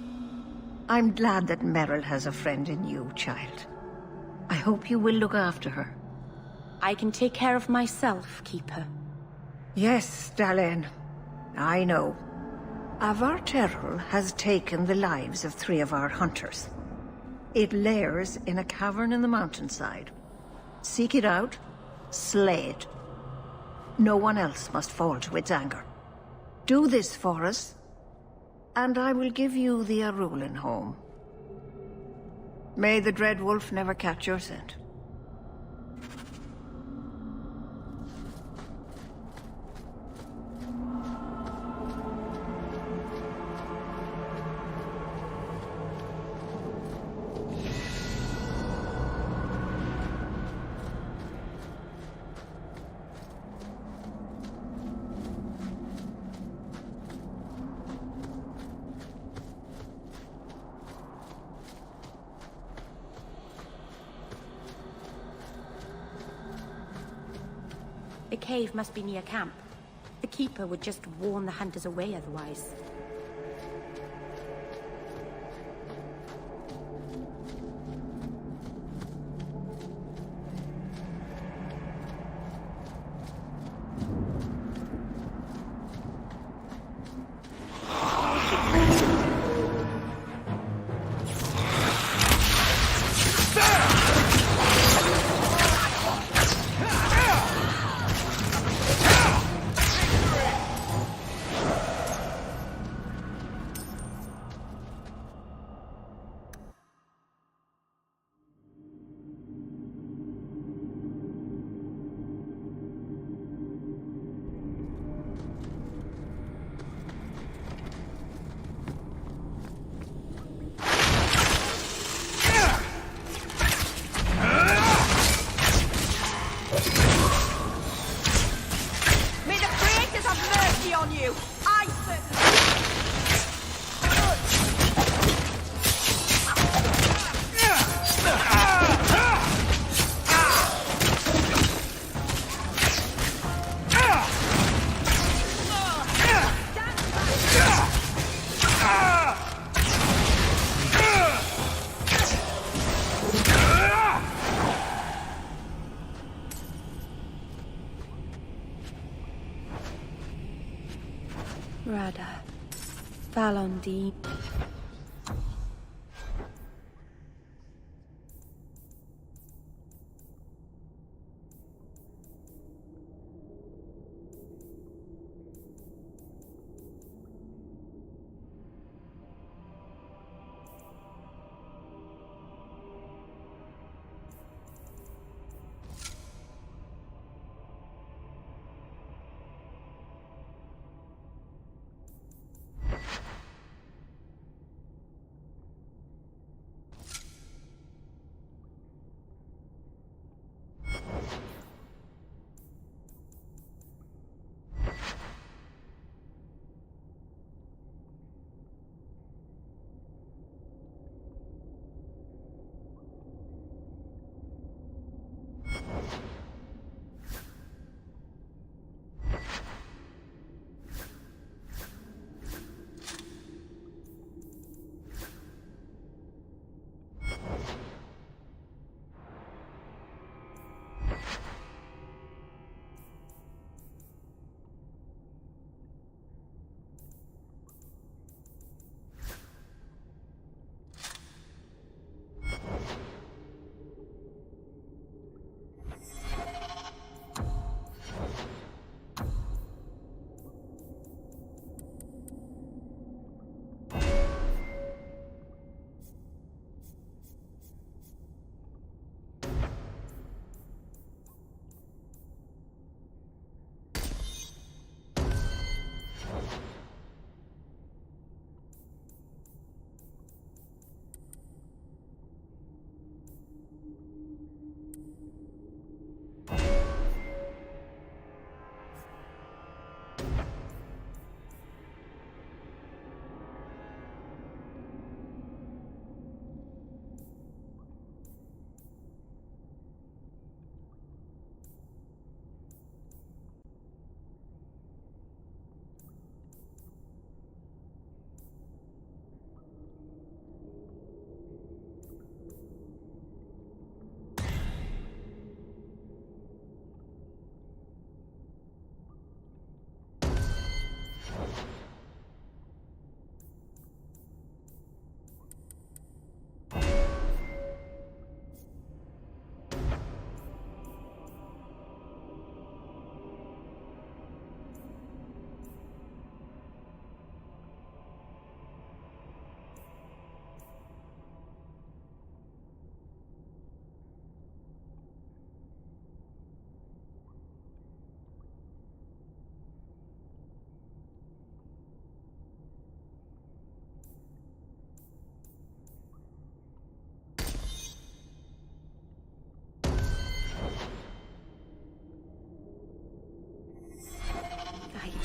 I'm glad that Merrill has a friend in you, child. I hope you will look after her. I can take care of myself, Keeper. Yes, Stalin. I know. Avar Terrell has taken the lives of 3 of our hunters. It lairs in a cavern in the mountainside. Seek it out, slay it. No one else must fall to its anger. Do this for us, and I will give you the Arulin home. May the Dread Wolf never catch your scent. The cave must be near camp. The Keeper would just warn the hunters away otherwise. Falon.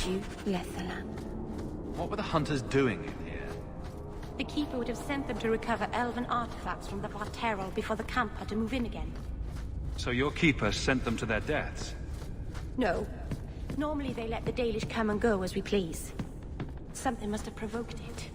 You left the land. What were the hunters doing in here? The Keeper would have sent them to recover elven artifacts from the Varterol before the camp had to move in again. So your keeper sent them to their deaths? No. Normally they let the Dalish come and go as we please. Something must have provoked it.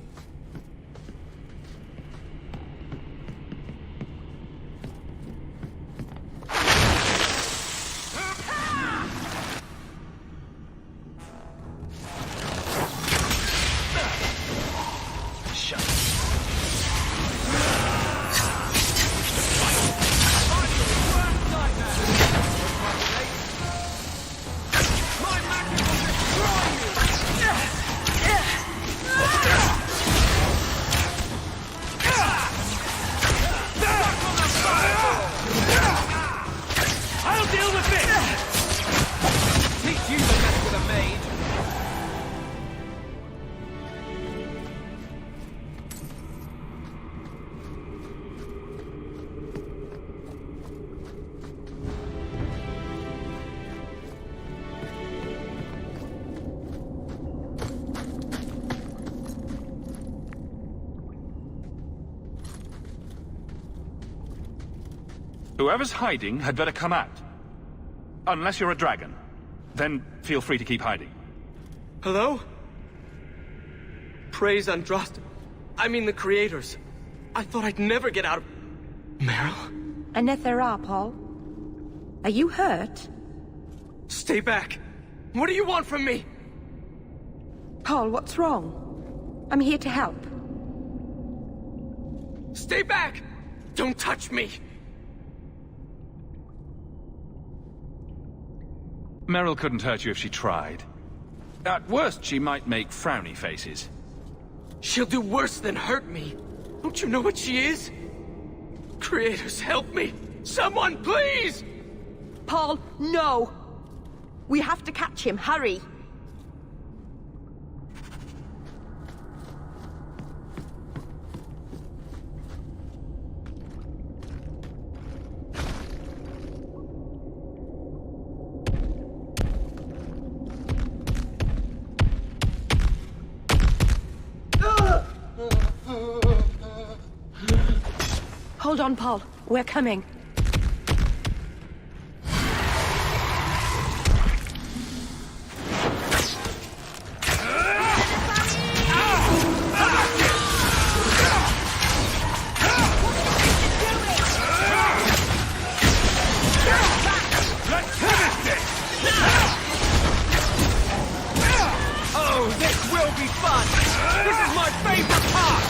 Whoever's hiding had better come out. Unless you're a dragon. Then feel free to keep hiding. Hello? Praise Andraste. I mean the creators. I thought I'd never get out of... Meryl? Anethera, Paul. Are you hurt? Stay back. What do you want from me? Paul, what's wrong? I'm here to help. Stay back! Don't touch me! Merrill couldn't hurt you if she tried. At worst, she might make frowny faces. She'll do worse than hurt me. Don't you know what she is? Creators, help me! Someone, please! Paul, no! We have to catch him, hurry! Hold on, Paul. We're coming. Oh, this will be fun! This is my favorite part!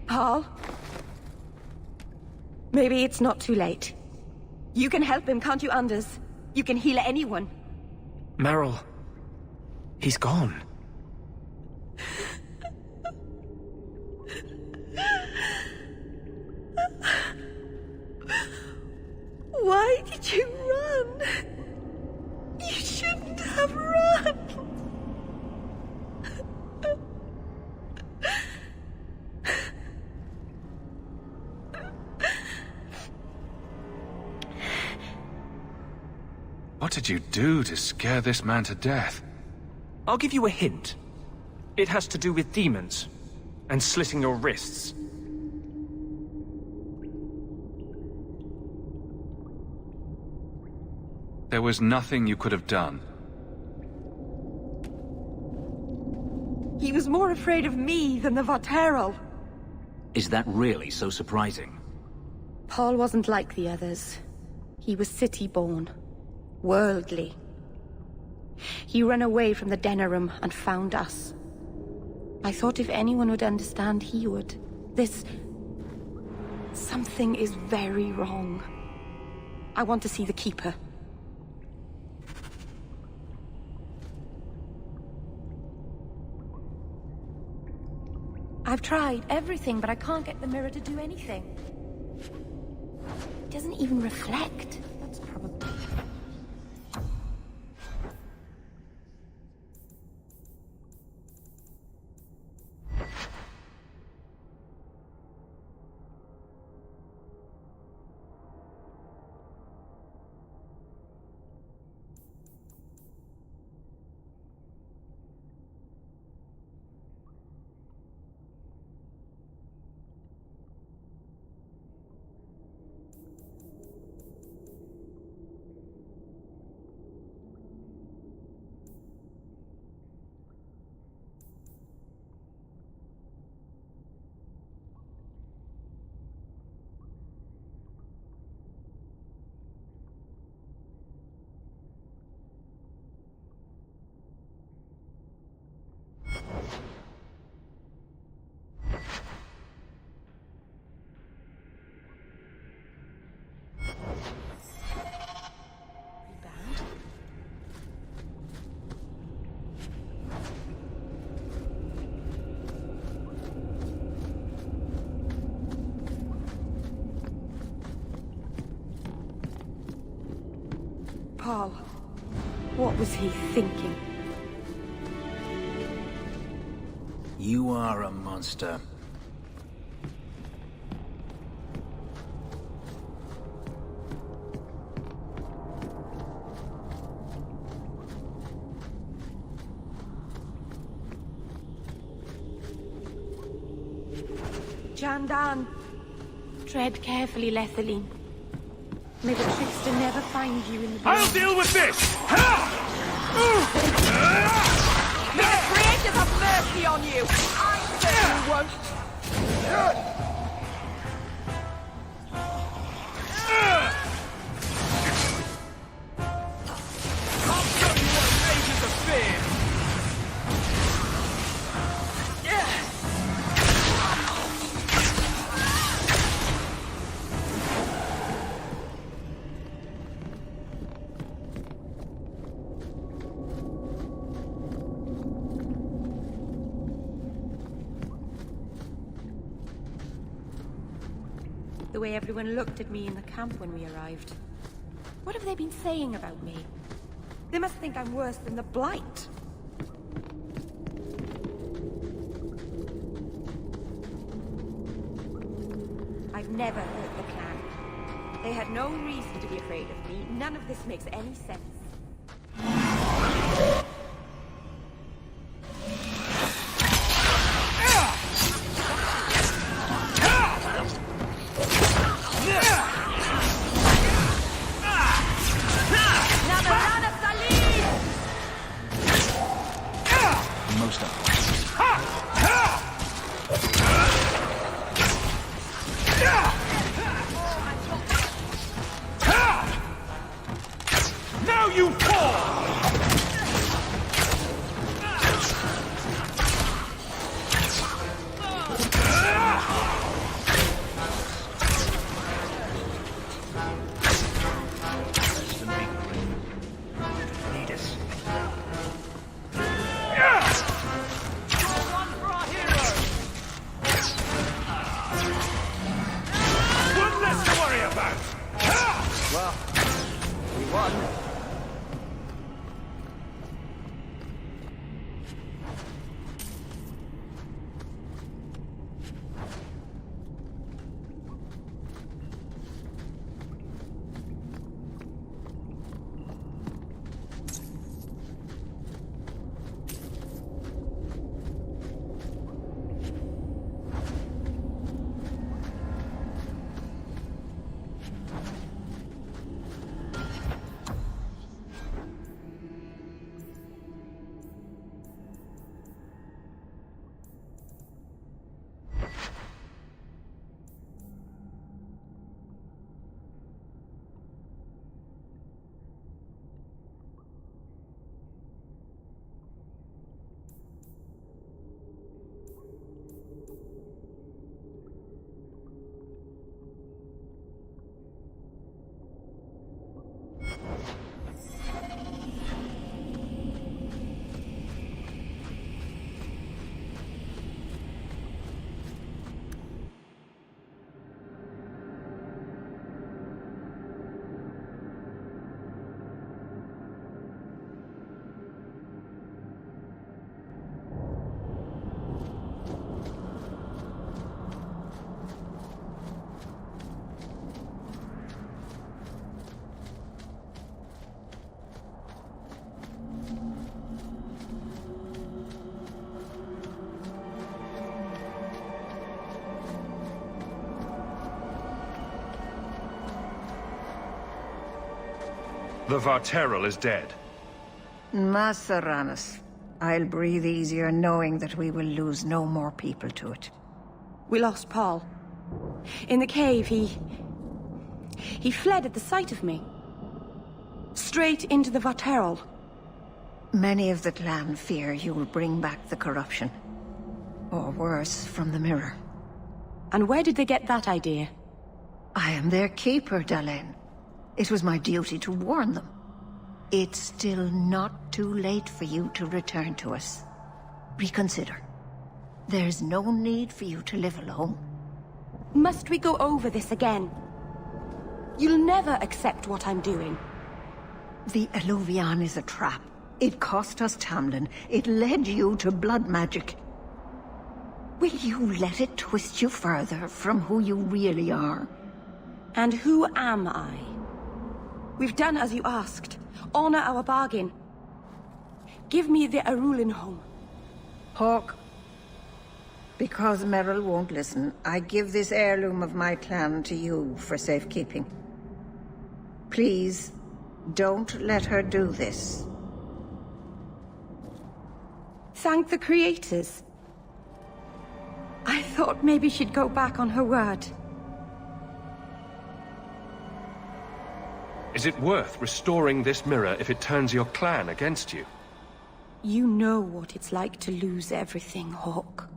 Paul? Maybe it's not too late. You can help him, can't you, Anders? You can heal anyone. Merrill. He's gone. Why did you run? You shouldn't have run. What did you do to scare this man to death? I'll give you a hint. It has to do with demons and slitting your wrists. There was nothing you could have done. He was more afraid of me than the Varterol. Is that really so surprising? Paul wasn't like the others. He was city-born, worldly. He ran away from the Denerim and found us. I thought if anyone would understand, he would. Something is very wrong. I want to see the Keeper. I've tried everything, but I can't get the mirror to do anything. It doesn't even reflect. That's probably... Paul, what was he thinking? You are a monster. Jandan! Tread carefully, Lethaline. May the trickster never find you in the... I'll deal with this! May the creators have mercy on you! I certainly won't! I'll show you what mages are feared! The way everyone looked at me in the camp when we arrived. What have they been saying about me? They must think I'm worse than the Blight. I've never hurt the clan. They had no reason to be afraid of me. None of this makes any sense. Now you fall! One less to worry about! Well, we won. The Varterral is dead. Maceranus. I'll breathe easier knowing that we will lose no more people to it. We lost Paul. In the cave, he fled at the sight of me. Straight into the Varterral. Many of the clan fear you will bring back the corruption. Or worse, from the mirror. And where did they get that idea? I am their keeper, Dalen. It was my duty to warn them. It's still not too late for you to return to us. Reconsider. There's no need for you to live alone. Must we go over this again? You'll never accept what I'm doing. The Eluvian is a trap. It cost us Tamlin. It led you to blood magic. Will you let it twist you further from who you really are? And who am I? We've done as you asked. Honor our bargain. Give me the Arulin home. Hawke, because Merrill won't listen, I give this heirloom of my clan to you for safekeeping. Please, don't let her do this. Thank the creators. I thought maybe she'd go back on her word. Is it worth restoring this mirror if it turns your clan against you? You know what it's like to lose everything, Hawke.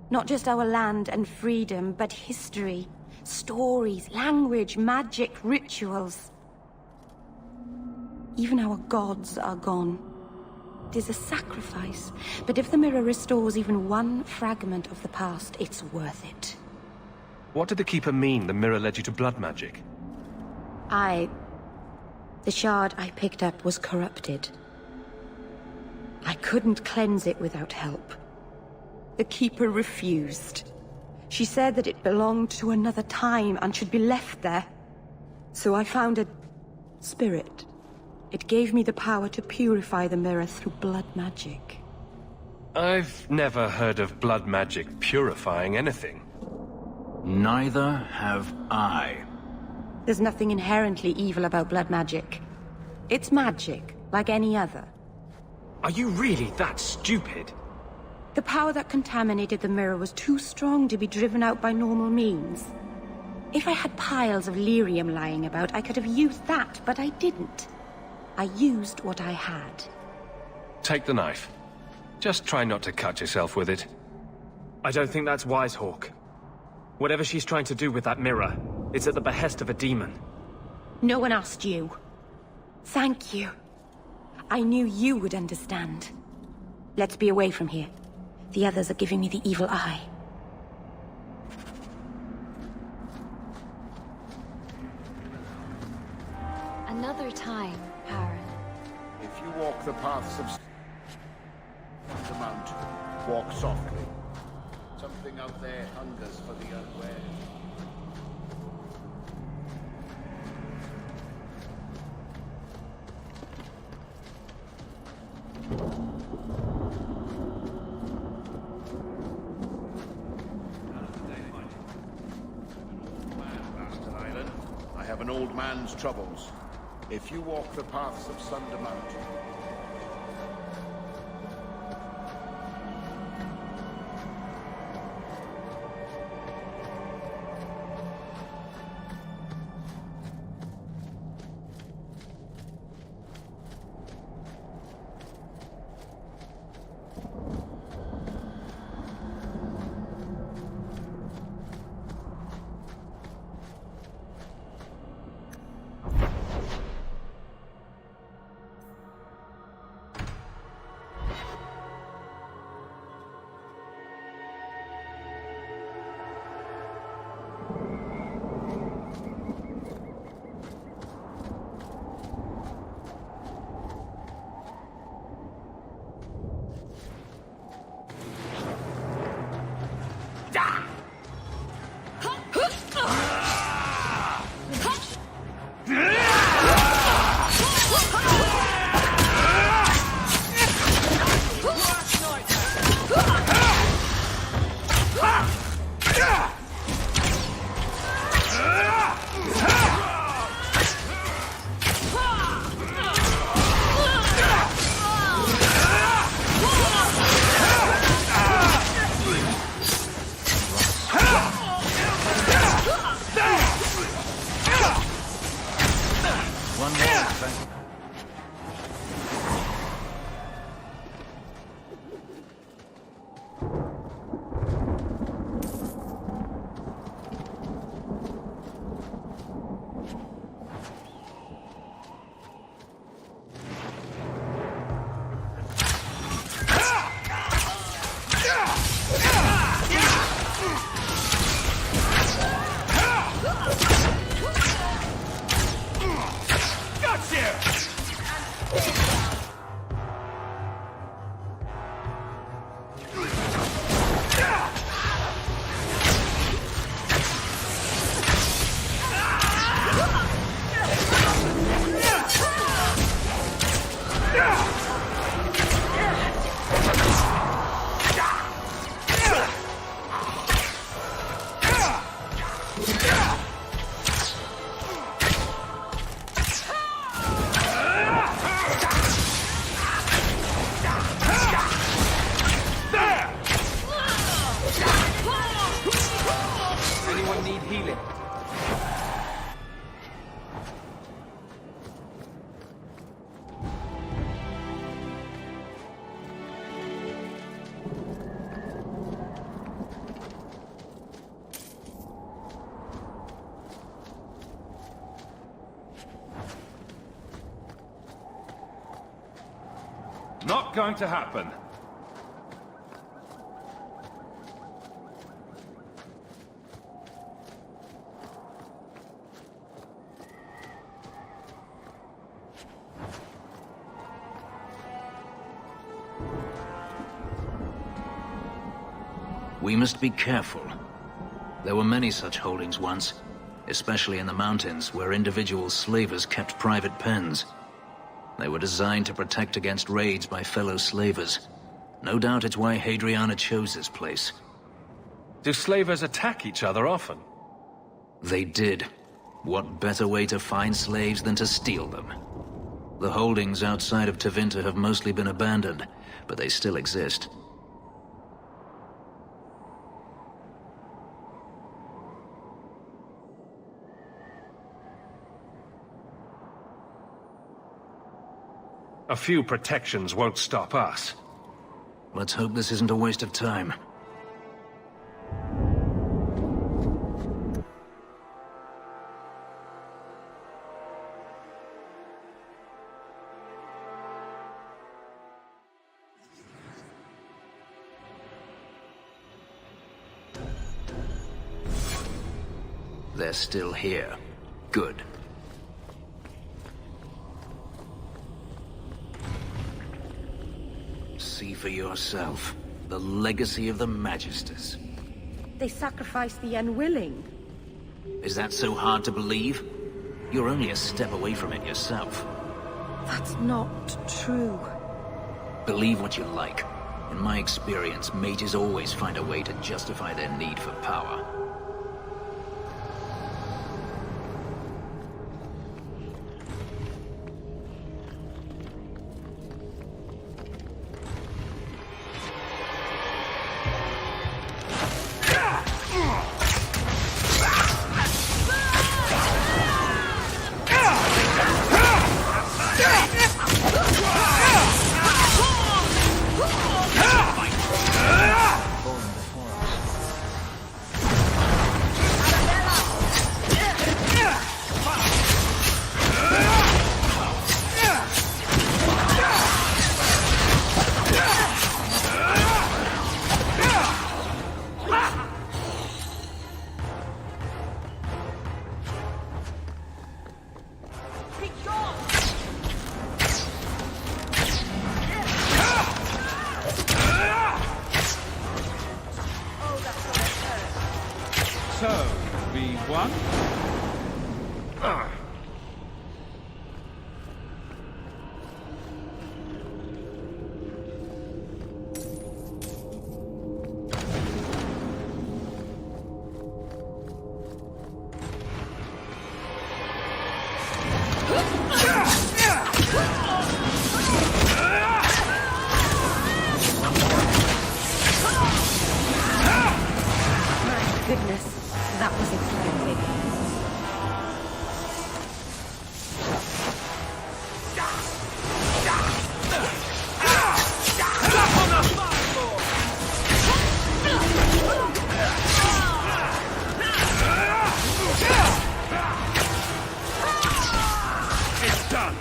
Not just our land and freedom, but history, stories, language, magic, rituals. Even our gods are gone. It is a sacrifice, but if the mirror restores even one fragment of the past, it's worth it. What did the Keeper mean the mirror led you to blood magic? The shard I picked up was corrupted. I couldn't cleanse it without help. The Keeper refused. She said that it belonged to another time and should be left there. So I found a spirit. It gave me the power to purify the mirror through blood magic. I've never heard of blood magic purifying anything. Neither have I. There's nothing inherently evil about blood magic. It's magic, like any other. Are you really that stupid? The power that contaminated the mirror was too strong to be driven out by normal means. If I had piles of lyrium lying about, I could have used that, but I didn't. I used what I had. Take the knife. Just try not to cut yourself with it. I don't think that's wise, Hawke. Whatever she's trying to do with that mirror, it's at the behest of a demon. No one asked you. Thank you. I knew you would understand. Let's be away from here. The others are giving me the evil eye. Another time, Perrin. If you walk the paths of the mount, walk softly. Something out there hungers for the unwary. Master Island, I have an old man's troubles. If you walk the paths of Sunder Mount, Gotcha! Anyone need healing? Not going to happen. We must be careful. There were many such holdings once, especially in the mountains where individual slavers kept private pens. They were designed to protect against raids by fellow slavers. No doubt it's why Hadriana chose this place. Do slavers attack each other often? They did. What better way to find slaves than to steal them? The holdings outside of Tevinter have mostly been abandoned, but they still exist. A few protections won't stop us. Let's hope this isn't a waste of time. They're still here. Good. See for yourself. The legacy of the Magisters. They sacrificed the unwilling. Is that so hard to believe? You're only a step away from it yourself. That's not true. Believe what you like. In my experience, mages always find a way to justify their need for power. So, we won? Goodness, that was exciting. It's done!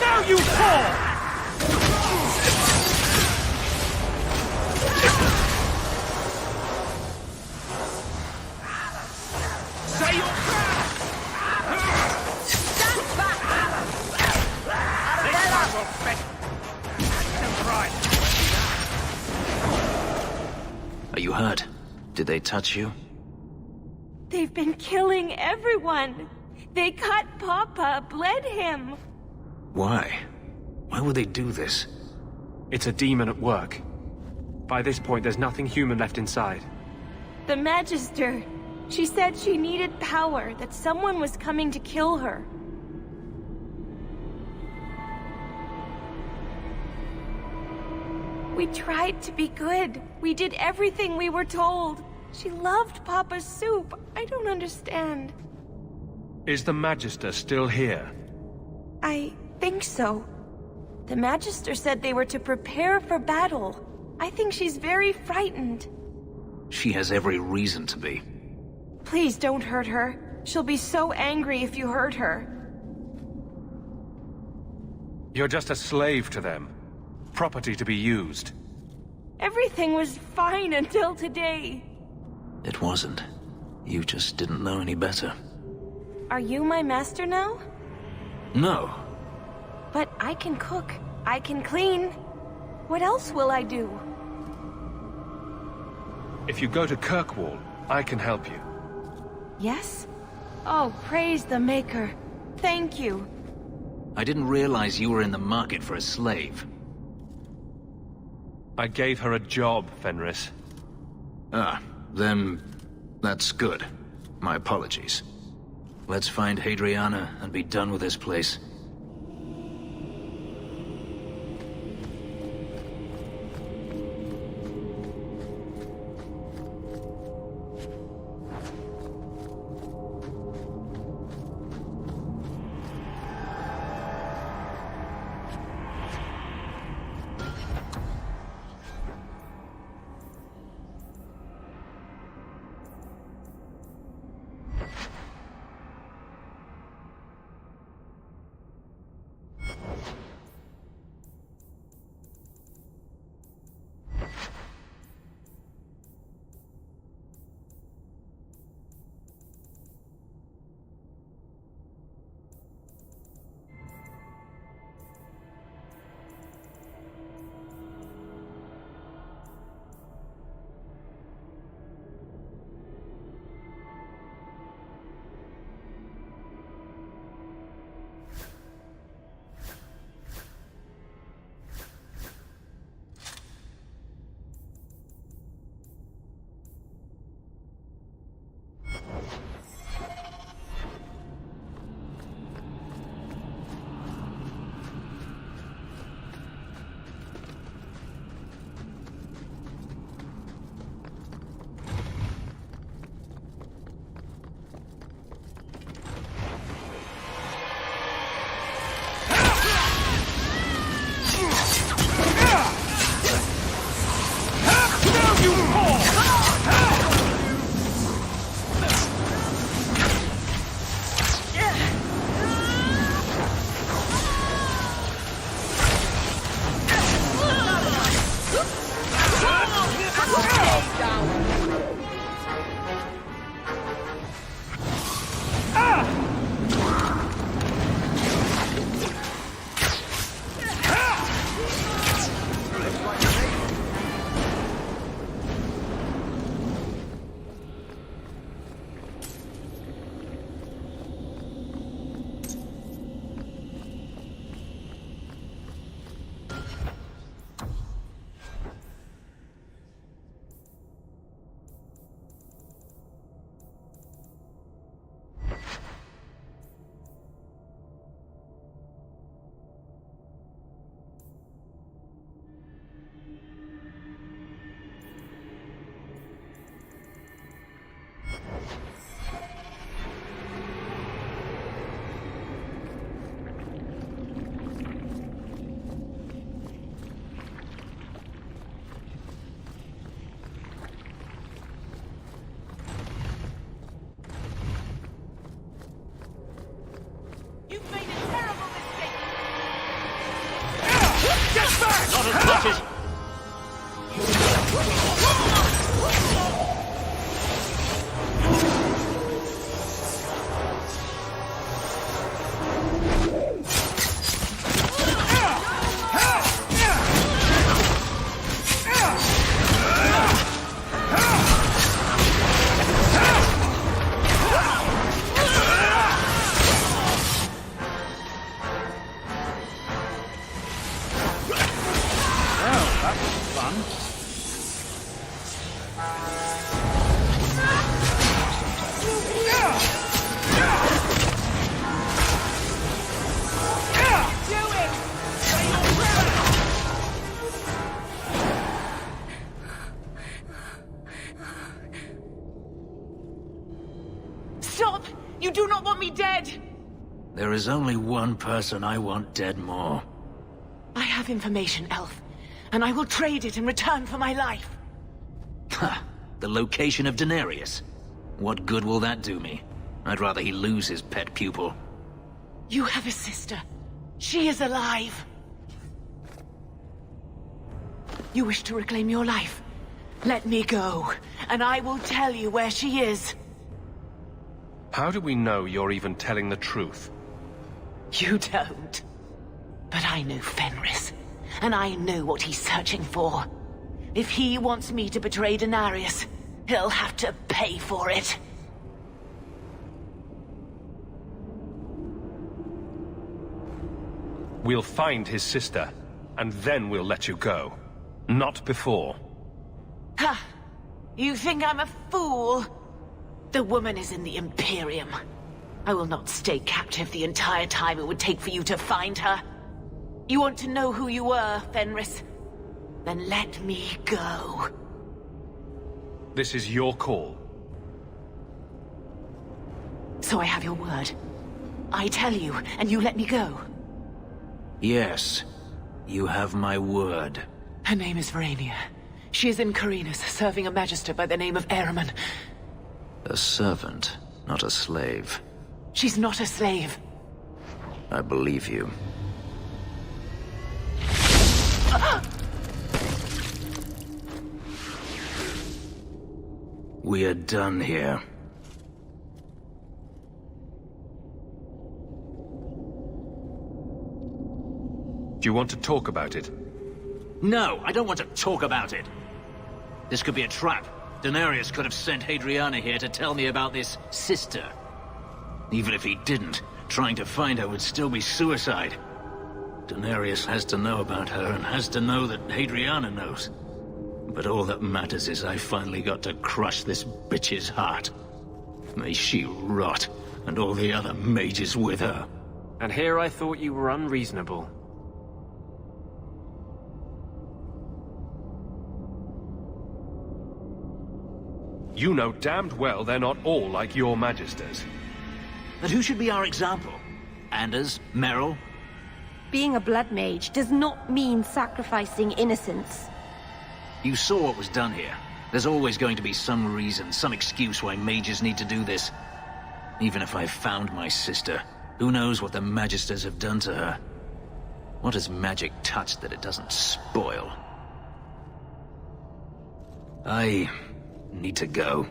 Now you fall! Say your Are you hurt? Did they touch you? They've been killing everyone. They cut Papa, bled him. Why? Why would they do this? It's a demon at work. By this point, there's nothing human left inside. The Magister. She said she needed power, that someone was coming to kill her. We tried to be good. We did everything we were told. She loved Papa's soup. I don't understand. Is the Magister still here? I think so. The Magister said they were to prepare for battle. I think she's very frightened. She has every reason to be. Please don't hurt her. She'll be so angry if you hurt her. You're just a slave to them. Property to be used. Everything was fine until today. It wasn't. You just didn't know any better. Are you my master now? No. But I can cook. I can clean. What else will I do? If you go to Kirkwall, I can help you. Yes? Oh, praise the Maker. Thank you. I didn't realize you were in the market for a slave. I gave her a job, Fenris. Ah, then that's good. My apologies. Let's find Hadriana and be done with this place. Stop! You do not want me dead! There is only one person I want dead more. I have information, Elf, and I will trade it in return for my life. Ha! The location of Denarius. What good will that do me? I'd rather he lose his pet pupil. You have a sister. She is alive. You wish to reclaim your life? Let me go, and I will tell you where she is. How do we know you're even telling the truth? You don't. But I know Fenris, and I know what he's searching for. If he wants me to betray Denarius, he'll have to pay for it. We'll find his sister, and then we'll let you go. Not before. Ha! You think I'm a fool? The woman is in the Imperium. I will not stay captive the entire time it would take for you to find her. You want to know who you were, Fenris? Then let me go. This is your call. So I have your word. I tell you, and you let me go. Yes, you have my word. Her name is Verania. She is in Carinus, serving a magister by the name of Ahriman. A servant, not a slave. She's not a slave. I believe you. We are done here. Do you want to talk about it? No, I don't want to talk about it. This could be a trap. Denarius could have sent Hadriana here to tell me about this sister. Even if he didn't, trying to find her would still be suicide. Denarius has to know about her and has to know that Hadriana knows. But all that matters is I finally got to crush this bitch's heart. May she rot, and all the other mages with her. And here I thought you were unreasonable. You know damned well they're not all like your magisters. But who should be our example? Anders? Merrill? Being a blood mage does not mean sacrificing innocence. You saw what was done here. There's always going to be some reason, some excuse why mages need to do this. Even if I found my sister, who knows what the magisters have done to her? What has magic touched that it doesn't spoil? I need to go.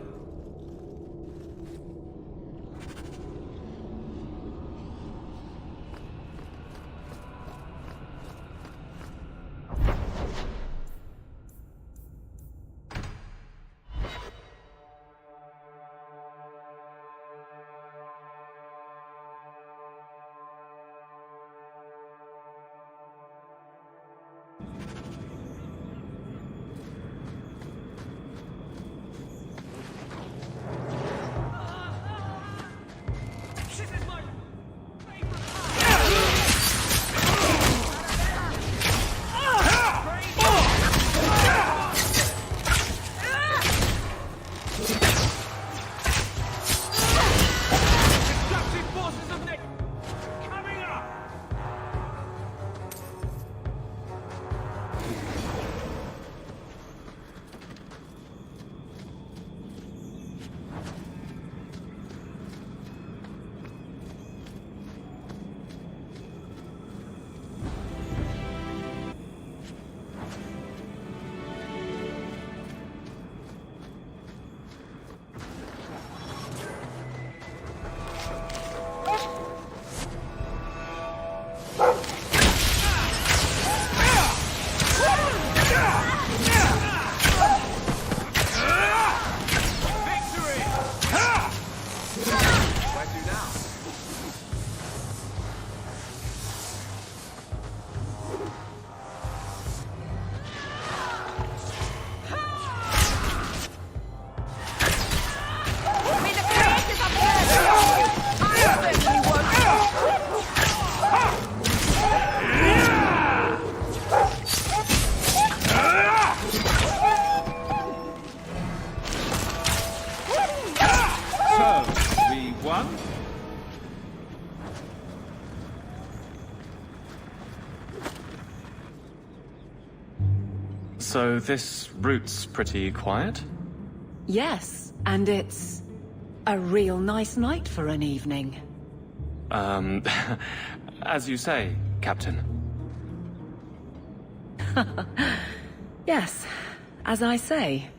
done? So this route's pretty quiet? Yes, and it's a real nice night for an evening. As you say, Captain. Yes, as I say.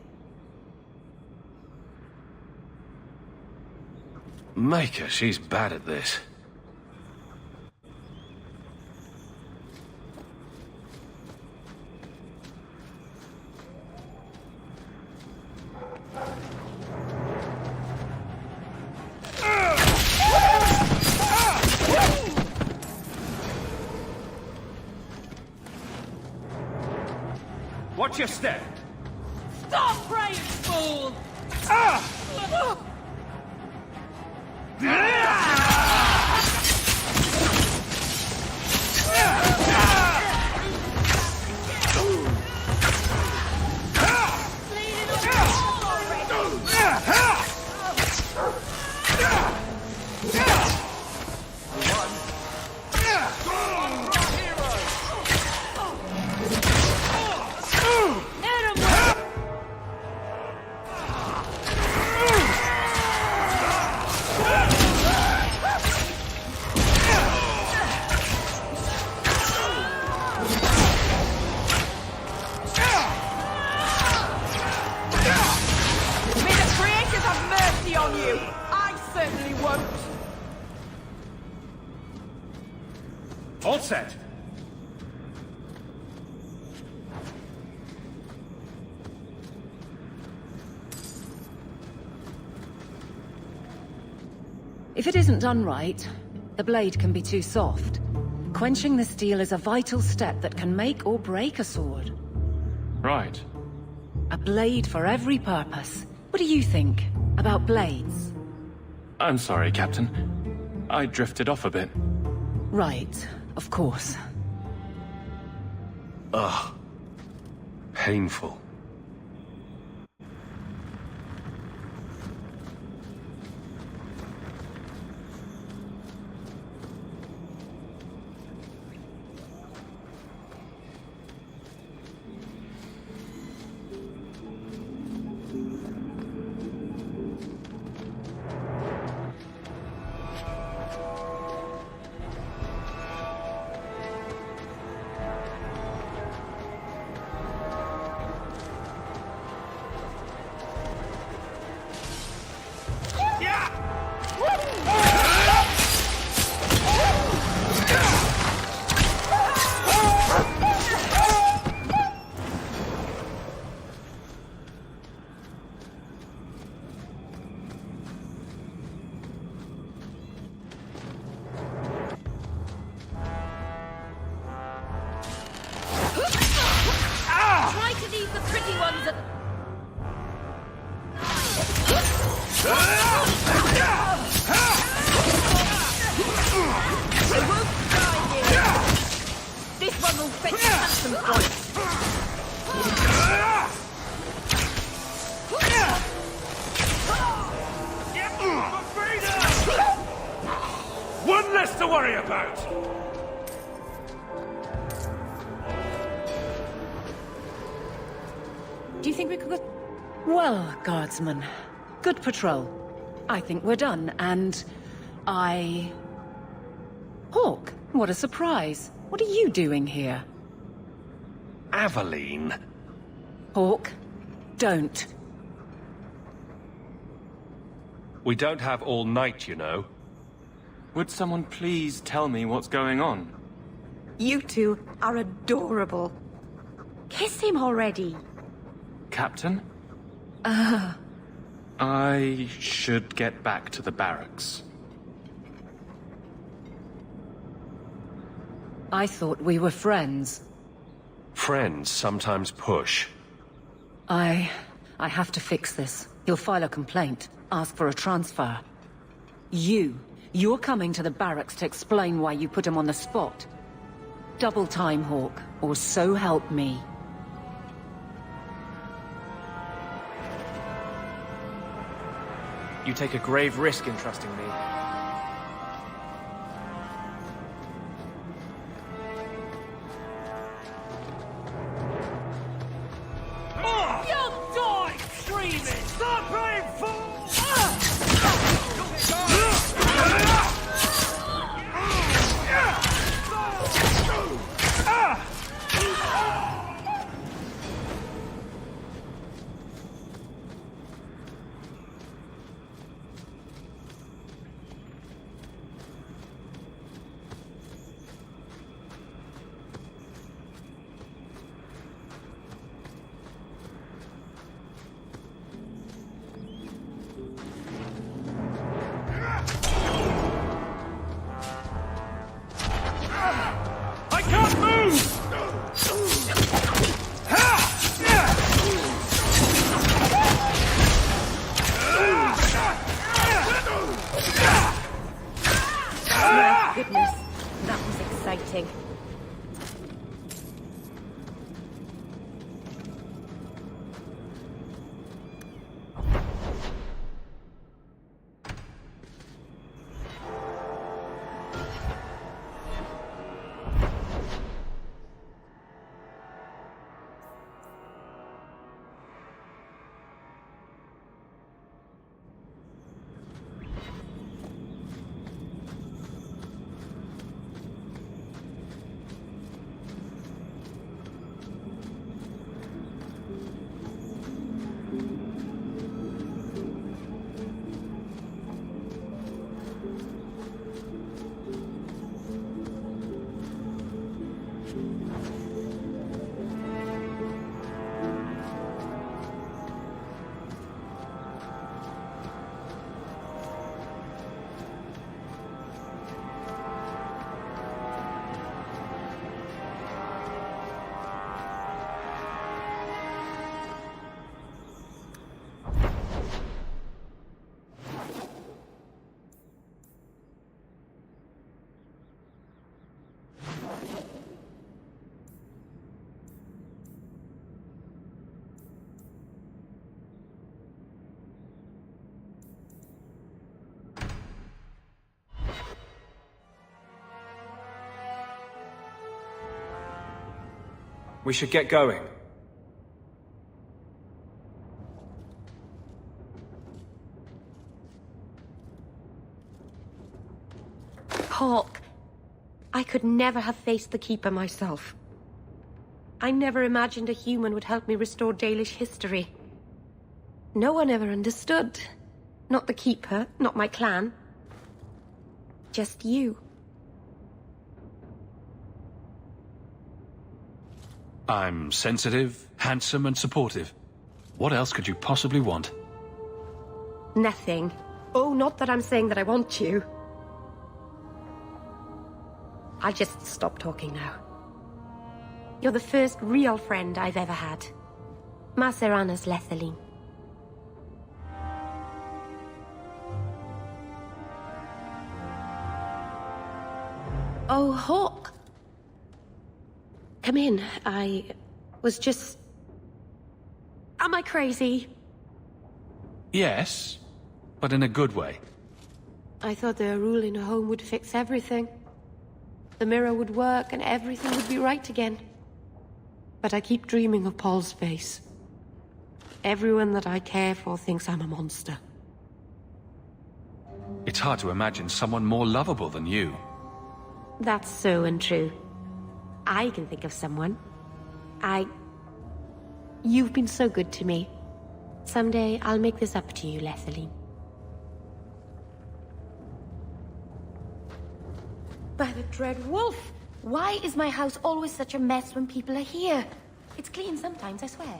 Maker, she's bad at this. Watch your step. Stop praying, fool! All set. If it isn't done right, the blade can be too soft. Quenching the steel is a vital step that can make or break a sword. Right. A blade for every purpose. What do you think about blades? I'm sorry, Captain. I drifted off a bit. Right, of course. Ugh. Painful. Try to leave the pretty ones at... They won't die here. This one will fetch handsome points. One less to worry about! Do you think we could... Well, Guardsman, good patrol. I think we're done, and... Hawk, what a surprise. What are you doing here? Aveline? Hawk, don't. We don't have all night, you know. Would someone please tell me what's going on? You two are adorable. Kiss him already. Captain? Ah. I should get back to the barracks. I thought we were friends. Friends sometimes push. I have to fix this. He'll file a complaint, ask for a transfer. You're coming to the barracks to explain why you put him on the spot. Double time, Hawk, or so help me. You take a grave risk in trusting me. You'll die screaming! Stop playing fool! Goodness, that was exciting. We should get going. Hawke, I could never have faced the Keeper myself. I never imagined a human would help me restore Dalish history. No one ever understood. Not the Keeper, not my clan. Just you. I'm sensitive, handsome, and supportive. What else could you possibly want? Nothing. Oh, not that I'm saying that I want you. I'll just stop talking now. You're the first real friend I've ever had. Mar Serana's Lethaline. Oh, Hawke. Come in. I was just... Am I crazy? Yes, but in a good way. I thought the rule in a home would fix everything. The mirror would work and everything would be right again. But I keep dreaming of Paul's face. Everyone that I care for thinks I'm a monster. It's hard to imagine someone more lovable than you. That's so untrue. I can think of someone. You've been so good to me. Someday I'll make this up to you, Lethaline. By the Dread Wolf! Why is my house always such a mess when people are here? It's clean sometimes, I swear.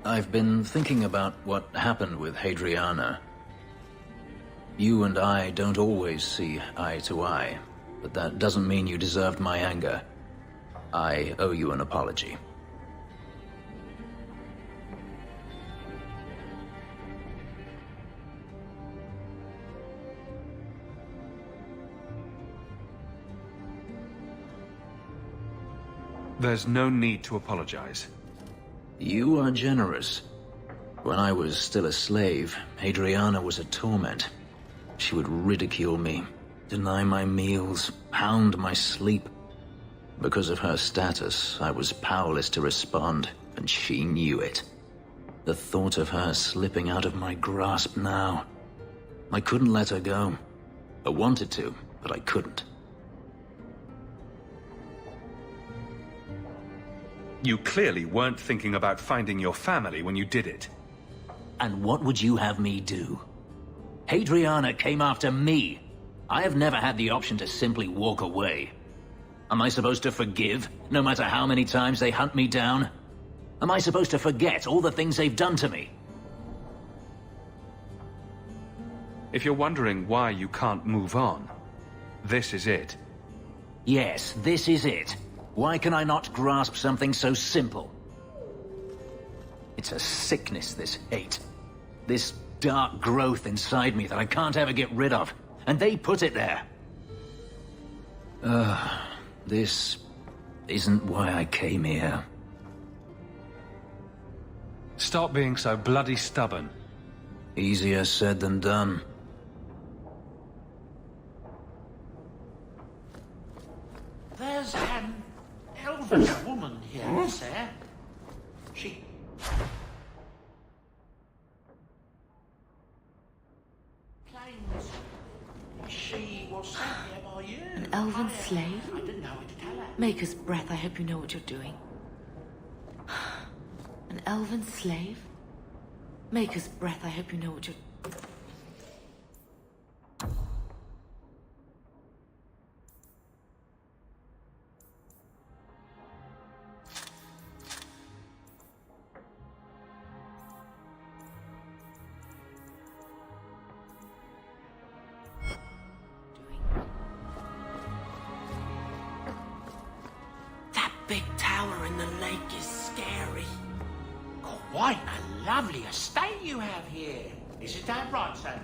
I've been thinking about what happened with Hadriana. You and I don't always see eye to eye, but that doesn't mean you deserved my anger. I owe you an apology. There's no need to apologize. You are generous. When I was still a slave, Hadriana was a torment. She would ridicule me, deny my meals, hound my sleep. Because of her status, I was powerless to respond, and she knew it. The thought of her slipping out of my grasp now. I couldn't let her go. I wanted to, but I couldn't. You clearly weren't thinking about finding your family when you did it. And what would you have me do? Hadriana came after me. I have never had the option to simply walk away. Am I supposed to forgive, no matter how many times they hunt me down? Am I supposed to forget all the things they've done to me? If you're wondering why you can't move on, this is it. Yes, this is it. Why can I not grasp something so simple? It's a sickness, this hate. This dark growth inside me that I can't ever get rid of. And they put it there. This isn't why I came here. Stop being so bloody stubborn. Easier said than done. There's an elvish woman here, sir. She... claims she was sent here by you. An elven slave? I didn't know what to tell her. Maker's breath, I hope you know what you're doing. An elven slave? Maker's breath, I hope you know what you're... Big tower in the lake is scary. Quite a lovely estate you have here. Isn't that right, sir?